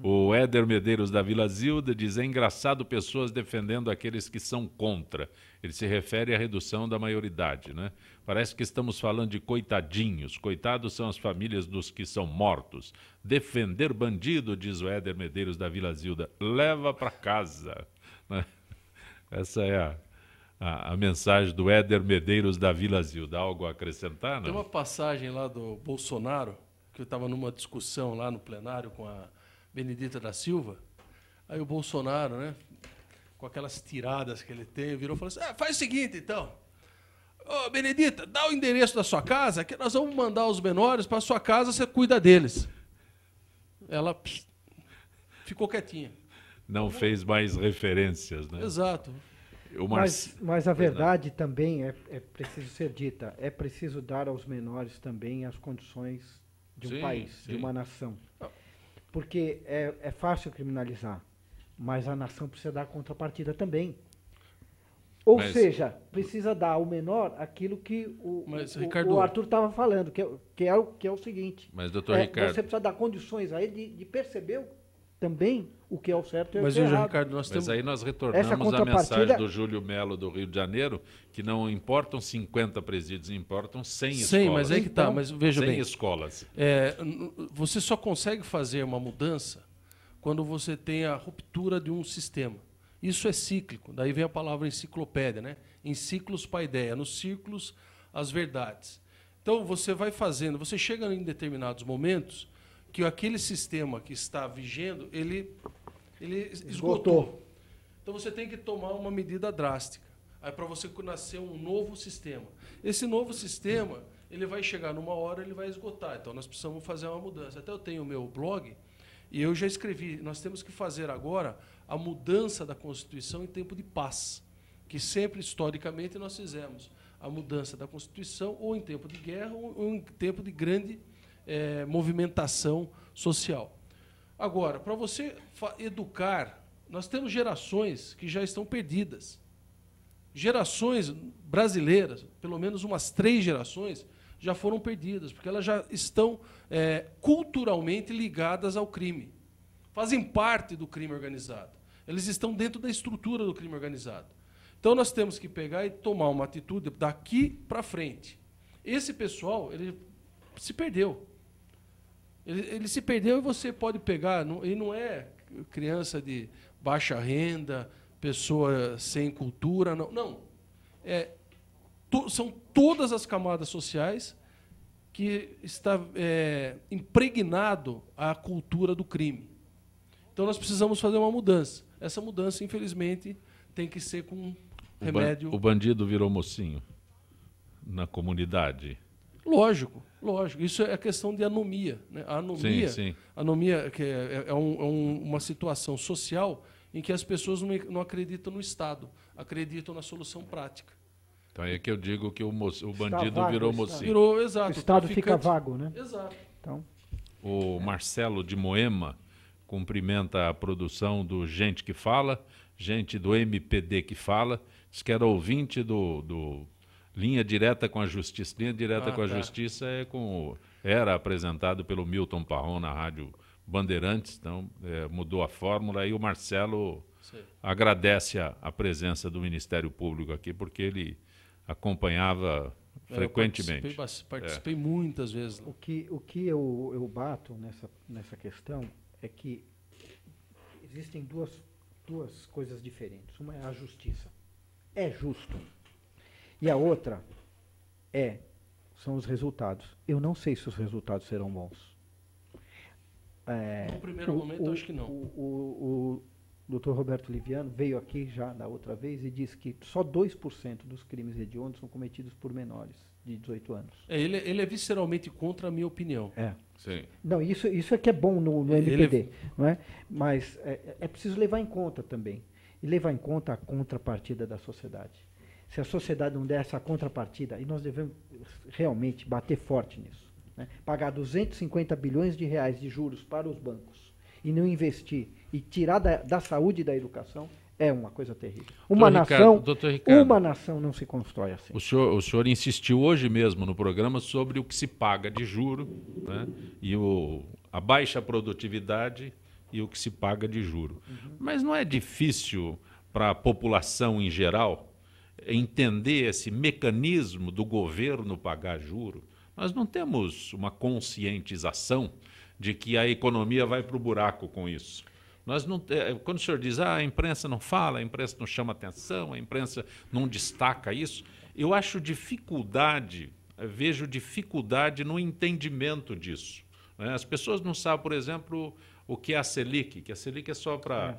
[SPEAKER 1] O Éder Medeiros da Vila Zilda diz: é engraçado pessoas defendendo aqueles que são contra. Ele se refere à redução da maioridade, né? Parece que estamos falando de coitadinhos. Coitados são as famílias dos que são mortos. Defender bandido, diz o Éder Medeiros da Vila Zilda, leva para casa. Né? Essa é a mensagem do Éder Medeiros da Vila Zilda. Algo a acrescentar, não?
[SPEAKER 3] Tem uma passagem lá do Bolsonaro, que eu estava numa discussão lá no plenário com a Benedita da Silva. Aí o Bolsonaro, né, com aquelas tiradas que ele tem, virou e falou assim: faz o seguinte, então. Ô, Benedita, dá o endereço da sua casa, que nós vamos mandar os menores para a sua casa, você cuida deles. Ela ficou quietinha.
[SPEAKER 1] Não fez mais referências, né?
[SPEAKER 3] Exato.
[SPEAKER 4] Mas a verdade também é preciso ser dita. É preciso dar aos menores também as condições de um país, de uma nação. Porque é fácil criminalizar, mas a nação precisa dar contrapartida também. Ou seja, precisa dar ao menor aquilo que o Arthur estava falando, que é o seguinte.
[SPEAKER 1] Mas, doutor Ricardo...
[SPEAKER 4] Você precisa dar condições a ele de perceber também o que é o certo e o que é
[SPEAKER 3] veja,
[SPEAKER 4] errado.
[SPEAKER 3] Ricardo,
[SPEAKER 1] mas aí nós retornamos à mensagem do Júlio Melo, do Rio de Janeiro, que não importam 50 presídios, importam 100 escolas.
[SPEAKER 3] 100, mas aí que está. Mas veja
[SPEAKER 1] 100
[SPEAKER 3] bem,
[SPEAKER 1] escolas.
[SPEAKER 3] Você só consegue fazer uma mudança quando você tem a ruptura de um sistema. Isso é cíclico. Daí vem a palavra enciclopédia, né? Em ciclos paideia, nos círculos as verdades. Então você vai fazendo, você chega em determinados momentos que aquele sistema que está vigendo, ele esgotou. Então você tem que tomar uma medida drástica. Aí para você nascer um novo sistema. Esse novo sistema, ele vai chegar numa hora, ele vai esgotar. Então nós precisamos fazer uma mudança. Até eu tenho o meu blog e eu já escrevi, nós temos que fazer agora a mudança da Constituição em tempo de paz, que sempre historicamente nós fizemos a mudança da Constituição ou em tempo de guerra ou em tempo de grande movimentação social. Agora, para você educar, nós temos gerações que já estão perdidas. Gerações brasileiras, pelo menos umas 3 gerações, já foram perdidas, porque elas já estão culturalmente ligadas ao crime. Fazem parte do crime organizado. Eles estão dentro da estrutura do crime organizado. Então, nós temos que pegar e tomar uma atitude daqui para frente. Esse pessoal, ele se perdeu. Ele se perdeu e você pode pegar... Ele não é criança de baixa renda, pessoa sem cultura, não. Não. São todas as camadas sociais que está impregnado a cultura do crime. Então, nós precisamos fazer uma mudança. Essa mudança, infelizmente, tem que ser com remédio...
[SPEAKER 1] O bandido virou mocinho na comunidade.
[SPEAKER 3] Lógico. Isso é questão de anomia. Né? A anomia,
[SPEAKER 1] sim.
[SPEAKER 3] Anomia que é uma situação social em que as pessoas não acreditam no Estado, acreditam na solução prática.
[SPEAKER 1] Então é que eu digo que o bandido virou mocinho.
[SPEAKER 3] Virou, exato.
[SPEAKER 4] O Estado fica vago, né?
[SPEAKER 3] Exato.
[SPEAKER 4] Então,
[SPEAKER 1] o Marcelo de Moema cumprimenta a produção do Gente que Fala, gente do MPD que Fala, diz que era ouvinte do Linha Direta com a Justiça. Linha Direta com a Justiça era apresentado pelo Milton Parron na Rádio Bandeirantes, então mudou a fórmula, e o Marcelo agradece a presença do Ministério Público aqui, porque ele acompanhava frequentemente.
[SPEAKER 3] Participei muitas vezes.
[SPEAKER 4] O que eu bato nessa questão é que existem duas coisas diferentes. Uma é a justiça. É justo. E a outra são os resultados. Eu não sei se os resultados serão bons.
[SPEAKER 3] No primeiro momento, acho que não.
[SPEAKER 4] O Dr. Roberto Liviano veio aqui já da outra vez e disse que só 2% dos crimes hediondos são cometidos por menores de 18 anos.
[SPEAKER 3] Ele é visceralmente contra a minha opinião.
[SPEAKER 1] Sim.
[SPEAKER 4] Não, isso é que é bom no MPD, não é? Mas é preciso levar em conta também. E levar em conta a contrapartida da sociedade. Se a sociedade não der essa contrapartida, e nós devemos realmente bater forte nisso, né? Pagar 250 bilhões de reais de juros para os bancos e não investir e tirar da saúde e da educação é uma coisa terrível. Uma nação não se constrói assim.
[SPEAKER 1] O senhor insistiu hoje mesmo no programa sobre o que se paga de juro, né? E a baixa produtividade e o que se paga de juro. Mas não é difícil para a população em geral entender esse mecanismo do governo pagar juro? Nós não temos uma conscientização de que a economia vai para o buraco com isso. Nós não, quando o senhor diz a imprensa não fala, a imprensa não chama atenção, a imprensa não destaca isso, eu acho vejo dificuldade no entendimento disso. Né? As pessoas não sabem, por exemplo, o que é a Selic, que a Selic é só para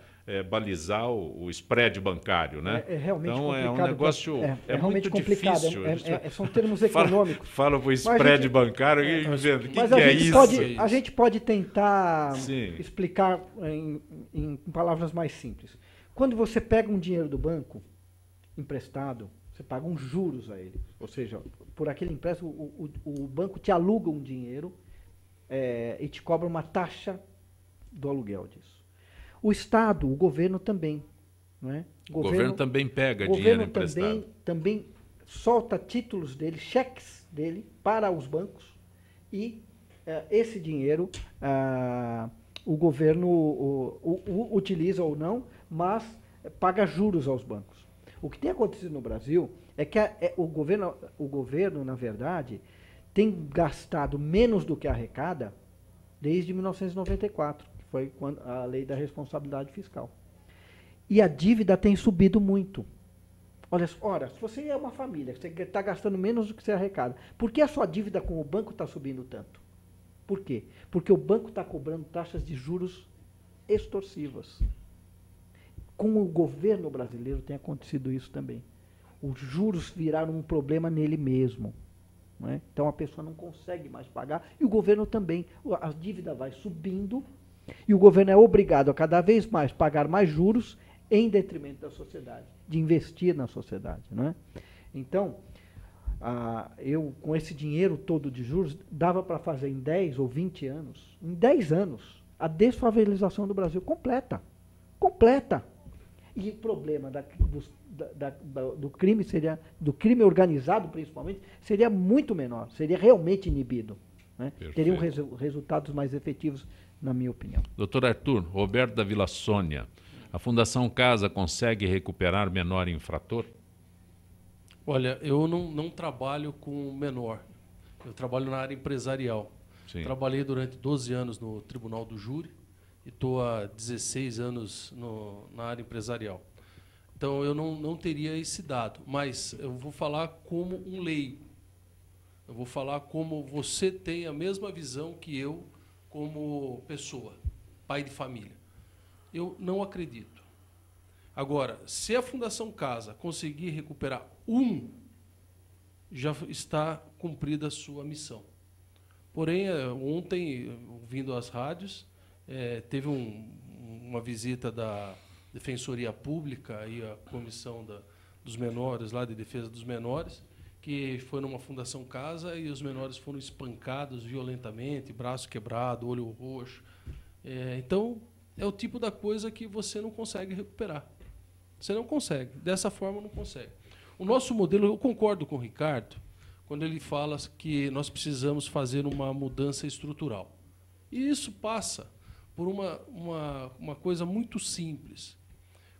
[SPEAKER 1] balizar o spread bancário. Né?
[SPEAKER 4] É realmente
[SPEAKER 1] então,
[SPEAKER 4] complicado.
[SPEAKER 1] É um negócio
[SPEAKER 4] realmente
[SPEAKER 1] muito
[SPEAKER 4] complicado.
[SPEAKER 1] difícil.
[SPEAKER 4] São termos econômicos.
[SPEAKER 1] Fala para o spread bancário, o que é isso?
[SPEAKER 4] A gente pode tentar explicar em palavras mais simples. Quando você pega um dinheiro do banco emprestado, você paga uns juros a ele. Ou seja, por aquele empréstimo, o banco te aluga um dinheiro e te cobra uma taxa do aluguel disso. O Estado, o governo também. Não é?
[SPEAKER 1] O governo também pega dinheiro emprestado.
[SPEAKER 4] Também solta títulos dele, cheques dele para os bancos e esse dinheiro o governo utiliza ou não, mas paga juros aos bancos. O que tem acontecido no Brasil é que o governo, na verdade, tem gastado menos do que arrecada desde 1994, que foi quando a lei da responsabilidade fiscal. E a dívida tem subido muito. Ora, se você é uma família, você está gastando menos do que você arrecada, por que a sua dívida com o banco está subindo tanto? Por quê? Porque o banco está cobrando taxas de juros extorsivas. Com o governo brasileiro tem acontecido isso também. Os juros viraram um problema nele mesmo. Não é? Então a pessoa não consegue mais pagar e o governo também. A dívida vai subindo e o governo é obrigado a cada vez mais pagar mais juros em detrimento da sociedade, de investir na sociedade. Não é? Então, eu com esse dinheiro todo de juros, dava para fazer em 10 ou 20 anos, em 10 anos, a desfavelização do Brasil completa. Completa. E o problema do crime do crime organizado, principalmente, seria muito menor, seria realmente inibido. Né? Teriam resultados mais efetivos, na minha opinião.
[SPEAKER 1] Doutor Arthur, Roberto da Vila Sônia, a Fundação Casa consegue recuperar menor infrator?
[SPEAKER 3] Olha, eu não trabalho com menor, eu trabalho na área empresarial.
[SPEAKER 1] Sim.
[SPEAKER 3] Trabalhei durante 12 anos no Tribunal do Júri, e estou há 16 anos na área empresarial. Então, eu não teria esse dado, mas eu vou falar como um leigo. Eu vou falar como você tem a mesma visão que eu como pessoa, pai de família. Eu não acredito. Agora, se a Fundação Casa conseguir recuperar já está cumprida a sua missão. Porém, ontem, ouvindo as rádios, teve uma visita da Defensoria Pública e a Comissão dos Menores, lá de Defesa dos Menores, que foi numa Fundação Casa e os menores foram espancados violentamente, braço quebrado, olho roxo. Então, é o tipo da coisa que você não consegue recuperar. Você não consegue. Dessa forma, não consegue. O nosso modelo, eu concordo com o Ricardo, quando ele fala que nós precisamos fazer uma mudança estrutural. E isso passa por uma coisa muito simples.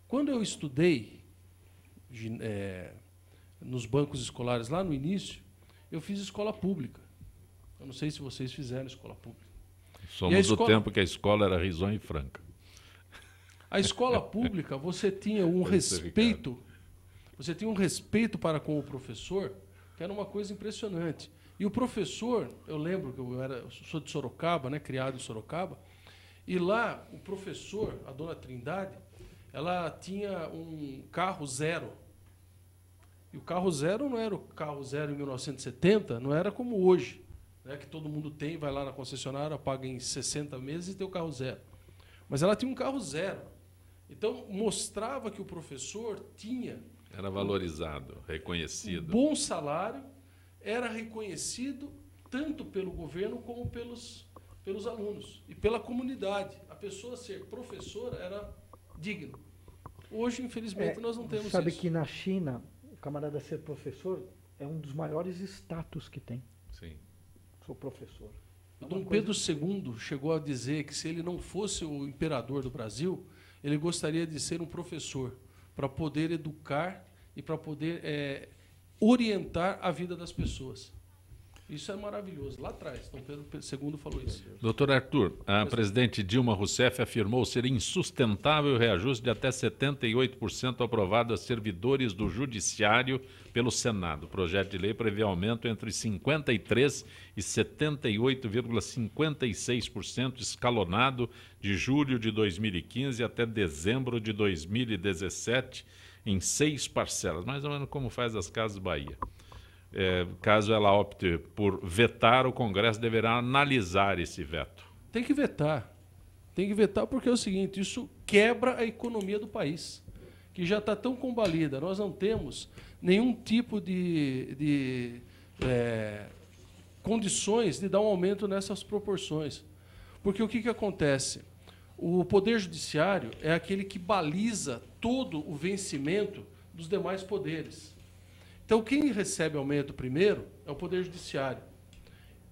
[SPEAKER 3] Quando eu estudei nos bancos escolares lá no início, eu fiz escola pública. Eu não sei se vocês fizeram escola pública.
[SPEAKER 1] Somos do tempo que a escola era risonha e franca.
[SPEAKER 3] A escola pública, você tinha um respeito, para com o professor, que era uma coisa impressionante. E o professor, eu lembro que eu sou de Sorocaba, né, criado em Sorocaba, e lá o professor, a dona Trindade, ela tinha um carro zero. E o carro zero não era o carro zero em 1970, não era como hoje, né, que todo mundo tem, vai lá na concessionária, paga em 60 meses e tem o carro zero. Mas ela tinha um carro zero. Então, mostrava que o professor tinha...
[SPEAKER 1] Era valorizado, reconhecido.
[SPEAKER 3] Um bom salário, era reconhecido tanto pelo governo como pelos alunos e pela comunidade. A pessoa ser professora era digno. Hoje, infelizmente, nós não temos isso.
[SPEAKER 4] Sabe que na China, o camarada ser professor é um dos maiores status que tem.
[SPEAKER 1] Sim.
[SPEAKER 4] Sou professor.
[SPEAKER 3] Dom Pedro II chegou a dizer que se ele não fosse o imperador do Brasil, ele gostaria de ser um professor para poder educar e para poder orientar a vida das pessoas. Isso é maravilhoso. Lá atrás, Dom Pedro II falou isso.
[SPEAKER 1] Doutor Arthur, a presidente Dilma Rousseff afirmou ser insustentável o reajuste de até 78% aprovado a servidores do Judiciário pelo Senado. O projeto de lei prevê aumento entre 53% e 78,56% escalonado de julho de 2015 até dezembro de 2017, em 6 parcelas, mais ou menos como faz as Casas Bahia. Caso ela opte por vetar, o Congresso deverá analisar esse veto.
[SPEAKER 3] Tem que vetar. Tem que vetar porque é o seguinte, isso quebra a economia do país, que já está tão combalida. Nós não temos nenhum tipo de condições de dar um aumento nessas proporções. Porque o que acontece? O Poder Judiciário é aquele que baliza todo o vencimento dos demais poderes. Então, quem recebe aumento primeiro é o Poder Judiciário.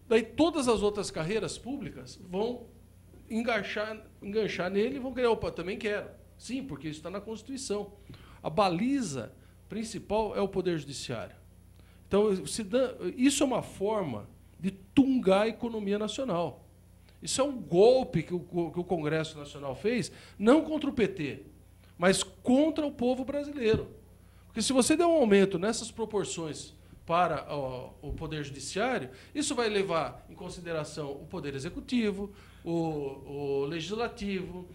[SPEAKER 3] Daí, todas as outras carreiras públicas vão enganchar nele e vão querer, opa, também quero. Sim, porque isso está na Constituição. A baliza principal é o Poder Judiciário. Então, isso é uma forma de tungar a economia nacional. Isso é um golpe que o Congresso Nacional fez, não contra o PT, mas contra o povo brasileiro. Porque se você der um aumento nessas proporções para o Poder Judiciário, isso vai levar em consideração o Poder Executivo, o Legislativo,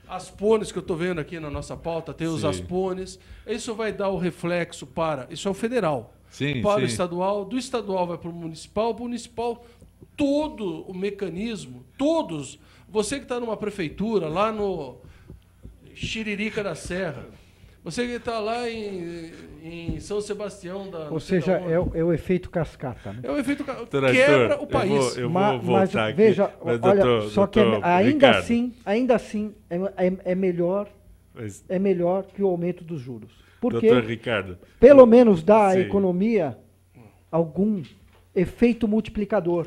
[SPEAKER 3] as PONES que eu estou vendo aqui na nossa pauta, tem os ASPONES. Isso vai dar o reflexo para... Isso é o federal. Para o estadual, do estadual vai para o municipal, todo o mecanismo, todos... Você que está numa prefeitura, lá no Xiririca da Serra, você que está lá em São Sebastião da...
[SPEAKER 4] Ou seja, é o efeito cascata. Né?
[SPEAKER 3] É o efeito cascata. Quebra o país.
[SPEAKER 1] Eu vou voltar
[SPEAKER 4] mas,
[SPEAKER 1] aqui.
[SPEAKER 4] Veja,
[SPEAKER 1] mas,
[SPEAKER 4] olha,
[SPEAKER 1] doutor,
[SPEAKER 4] só que ainda assim é melhor que o aumento dos juros. Porque,
[SPEAKER 1] doutor Ricardo,
[SPEAKER 4] pelo menos dá à economia algum efeito multiplicador.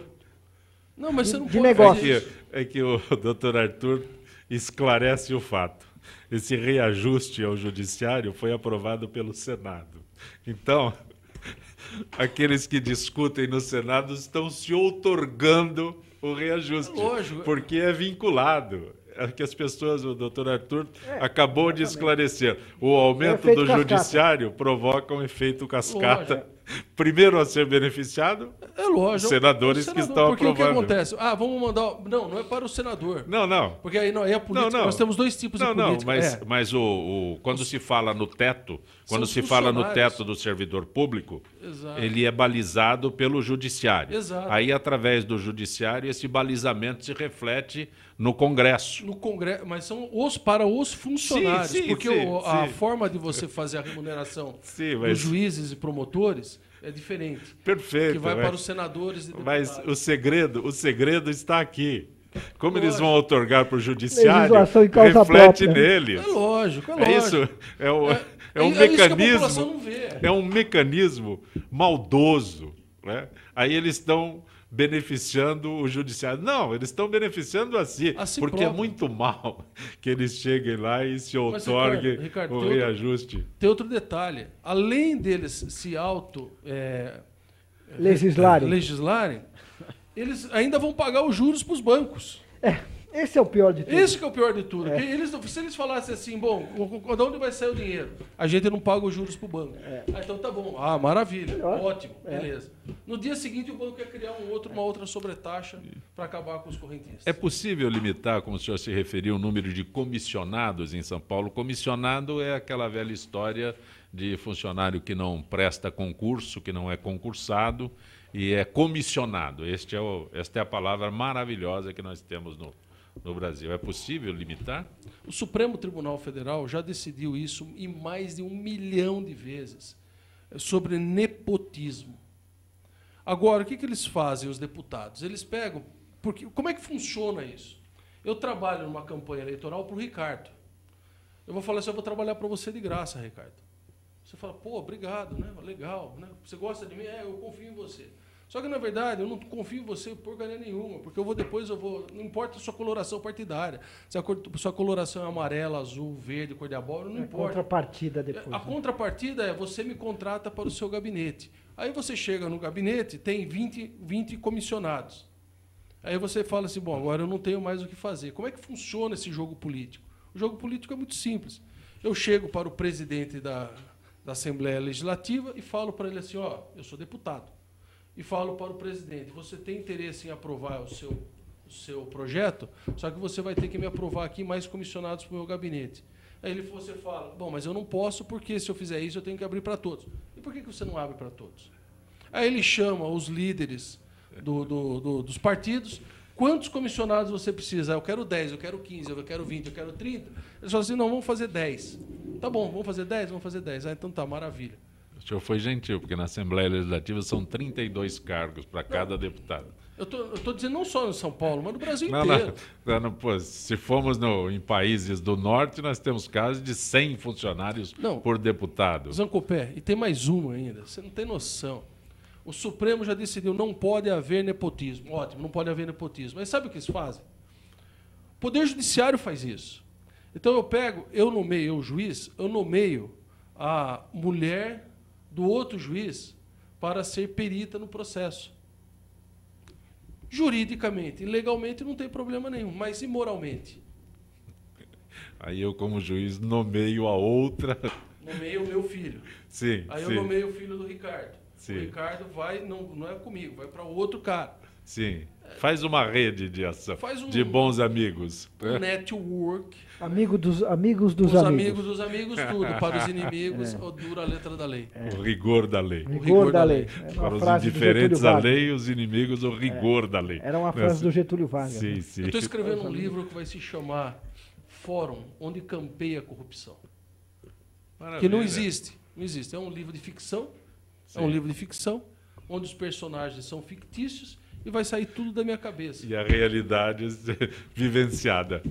[SPEAKER 3] Não, mas você não
[SPEAKER 4] de
[SPEAKER 3] pode
[SPEAKER 4] negócio.
[SPEAKER 1] É que o doutor Arthur esclarece o fato. Esse reajuste ao judiciário foi aprovado pelo Senado. Então, aqueles que discutem no Senado estão se outorgando o reajuste.
[SPEAKER 3] Lógico.
[SPEAKER 1] Porque é vinculado. É que as pessoas, o doutor Arthur acabou de esclarecer. O aumento do judiciário provoca um efeito cascata.
[SPEAKER 3] Lógico.
[SPEAKER 1] Primeiro a ser beneficiado, os senadores que estão
[SPEAKER 3] porque
[SPEAKER 1] aprovando.
[SPEAKER 3] Porque o que acontece? Vamos mandar... Não é para o senador.
[SPEAKER 1] Não.
[SPEAKER 3] Porque aí é a política. Nós temos dois tipos de política.
[SPEAKER 1] Mas quando se fala no teto, quando se fala no teto do servidor público, ele é balizado pelo judiciário.
[SPEAKER 3] Exato.
[SPEAKER 1] Aí, através do judiciário, esse balizamento se reflete no Congresso.
[SPEAKER 3] No Congresso, mas são para os funcionários. Porque a forma de você fazer a remuneração dos juízes e promotores é diferente.
[SPEAKER 1] Perfeito.
[SPEAKER 3] Que vai para os senadores e deputados.
[SPEAKER 1] Mas o segredo está aqui. Como eles vão outorgar para o judiciário, reflete nele.
[SPEAKER 3] É lógico.
[SPEAKER 1] É isso. É um mecanismo. É um mecanismo maldoso. Né? Aí eles estão beneficiando o judiciário. Não, eles estão beneficiando a si porque próprio. É muito mal que eles cheguem lá e se outorguem o reajuste.
[SPEAKER 3] Tem outro detalhe. Além deles se legislarem, eles ainda vão pagar os juros para os bancos.
[SPEAKER 4] Esse é o pior de tudo.
[SPEAKER 3] Esse que é o pior de tudo. Se eles falassem assim, bom, de onde vai sair o dinheiro? A gente não paga os juros para o banco. Então tá bom. Maravilha. Ótimo. Beleza. No dia seguinte, o banco ia criar uma outra sobretaxa para acabar com os correntistas.
[SPEAKER 1] É possível limitar, como o senhor se referiu, o número de comissionados em São Paulo? Comissionado é aquela velha história de funcionário que não presta concurso, que não é concursado e é comissionado. Esta é a palavra maravilhosa que nós temos no Brasil. É possível limitar?
[SPEAKER 3] O Supremo Tribunal Federal já decidiu isso em mais de 1 milhão de vezes, sobre nepotismo. Agora, o que eles fazem, os deputados? Eles pegam... Como é que funciona isso? Eu trabalho numa campanha eleitoral para o Ricardo. Eu vou falar assim, eu vou trabalhar para você de graça, Ricardo. Você fala, obrigado, né? Legal, né? Você gosta de mim? Eu confio em você. Só que, na verdade, eu não confio em você porcaria nenhuma, porque não importa a sua coloração partidária, se a sua coloração é amarela, azul, verde, cor de abóbora, não importa.
[SPEAKER 4] Contrapartida depois.
[SPEAKER 3] A contrapartida é você me contrata para o seu gabinete. Aí você chega no gabinete, tem 20 comissionados. Aí você fala assim, bom, agora eu não tenho mais o que fazer. Como é que funciona esse jogo político? O jogo político é muito simples. Eu chego para o presidente da Assembleia Legislativa e falo para ele assim, ó, eu sou deputado. E falo para o presidente, você tem interesse em aprovar o seu projeto, só que você vai ter que me aprovar aqui mais comissionados para o meu gabinete. Aí você fala, bom, mas eu não posso porque se eu fizer isso eu tenho que abrir para todos. E por que você não abre para todos? Aí ele chama os líderes dos partidos, quantos comissionados você precisa? Eu quero 10, eu quero 15, eu quero 20, eu quero 30. Eles falam assim, não, vamos fazer 10. Tá bom, vamos fazer 10? Vamos fazer 10. Ah, então tá, maravilha.
[SPEAKER 1] O senhor foi gentil, porque na Assembleia Legislativa são 32 cargos para cada deputado.
[SPEAKER 3] Eu tô dizendo não só em São Paulo, mas no Brasil inteiro.
[SPEAKER 1] Pô, se formos em países do norte, nós temos casos de 100 funcionários por deputado.
[SPEAKER 3] Zancopé, e tem mais uma ainda, você não tem noção. O Supremo já decidiu, não pode haver nepotismo. Ótimo, não pode haver nepotismo. Mas sabe o que eles fazem? O Poder Judiciário faz isso. Então o juiz, eu nomeio a mulher do outro juiz para ser perita no processo. Juridicamente, legalmente não tem problema nenhum, mas imoralmente?
[SPEAKER 1] Aí eu, como juiz, nomeio a outra...
[SPEAKER 3] Nomeio o meu filho.
[SPEAKER 1] Sim,
[SPEAKER 3] Aí eu nomeio o filho do Ricardo.
[SPEAKER 1] Sim.
[SPEAKER 3] O Ricardo vai, não é comigo, vai para outro cara.
[SPEAKER 1] Sim. Faz uma rede de ação, de bons amigos.
[SPEAKER 3] Um network.
[SPEAKER 4] Amigos dos amigos.
[SPEAKER 3] Os amigos dos amigos, tudo. Para os inimigos, dura a letra da lei.
[SPEAKER 1] O rigor da lei.
[SPEAKER 4] O rigor da lei.
[SPEAKER 1] Para os indiferentes à lei, os inimigos, o rigor da lei.
[SPEAKER 4] Era uma frase do Getúlio Vargas.
[SPEAKER 1] Sim,
[SPEAKER 4] né?
[SPEAKER 1] sim.
[SPEAKER 3] Eu estou escrevendo um livro que vai se chamar Fórum, onde campeia a corrupção.
[SPEAKER 1] Maravilha.
[SPEAKER 3] Que não existe. Não existe. É um livro de ficção.
[SPEAKER 1] Sim.
[SPEAKER 3] É um livro de ficção, onde os personagens são fictícios e vai sair tudo da minha cabeça.
[SPEAKER 1] E a realidade vivenciada.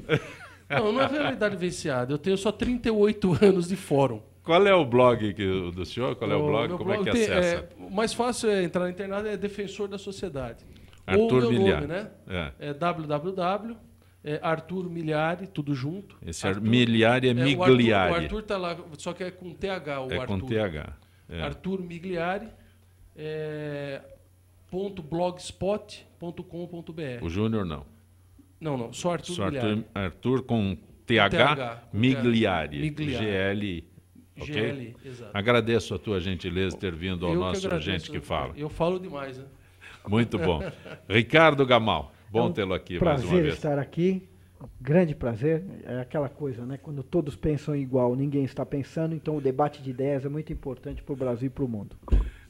[SPEAKER 3] Não é realidade vivenciada. Eu tenho só 38 anos de fórum.
[SPEAKER 1] Qual é o blog do senhor? Qual é o blog? Como é que acessa?
[SPEAKER 3] O mais fácil é entrar na internet, é Defensor da Sociedade.
[SPEAKER 1] Arthur
[SPEAKER 3] Ou meu
[SPEAKER 1] Miliari.
[SPEAKER 3] nome, né? É www. Arthur Miliari, tudo junto.
[SPEAKER 1] Esse Miliari é Migliari.
[SPEAKER 3] O Arthur está lá, só que é com TH. O
[SPEAKER 1] é
[SPEAKER 3] Arthur.
[SPEAKER 1] com TH. É.
[SPEAKER 3] Arthur Migliari, .blogspot.com.br.
[SPEAKER 1] O Júnior não.
[SPEAKER 3] Não, só Arthur Migliari.
[SPEAKER 1] Arthur com TH, Migliari. GL. Ok?
[SPEAKER 3] GL, exato.
[SPEAKER 1] Agradeço a tua gentileza de ter vindo ao nosso Gente que Fala.
[SPEAKER 3] Eu falo demais, né?
[SPEAKER 1] Muito bom. Ricardo Gamal, bom tê-lo aqui mais uma vez.
[SPEAKER 4] Prazer estar aqui, grande prazer. É aquela coisa, né? Quando todos pensam igual, ninguém está pensando, então o debate de ideias é muito importante para o Brasil e para o mundo.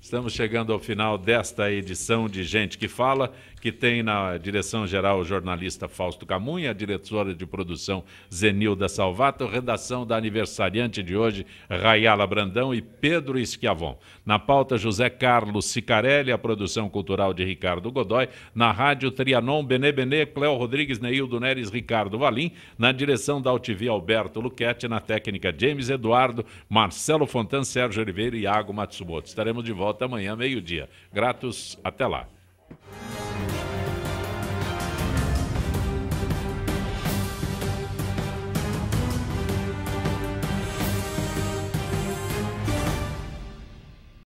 [SPEAKER 1] Estamos chegando ao final desta edição de Gente que Fala, que tem na direção-geral o jornalista Fausto Camunha, a diretora de produção Zenilda Salvato, redação da aniversariante de hoje, Rayala Brandão e Pedro Schiavon. Na pauta, José Carlos Sicarelli, a produção cultural de Ricardo Godoy, na rádio Trianon, Benê, Cléo Rodrigues, Neildo Neres, Ricardo Valim, na direção da UTV, Alberto Luquete, na técnica James Eduardo, Marcelo Fontan, Sérgio Oliveira e Iago Matsumoto. Estaremos de volta amanhã, meio-dia. Gratos, até lá.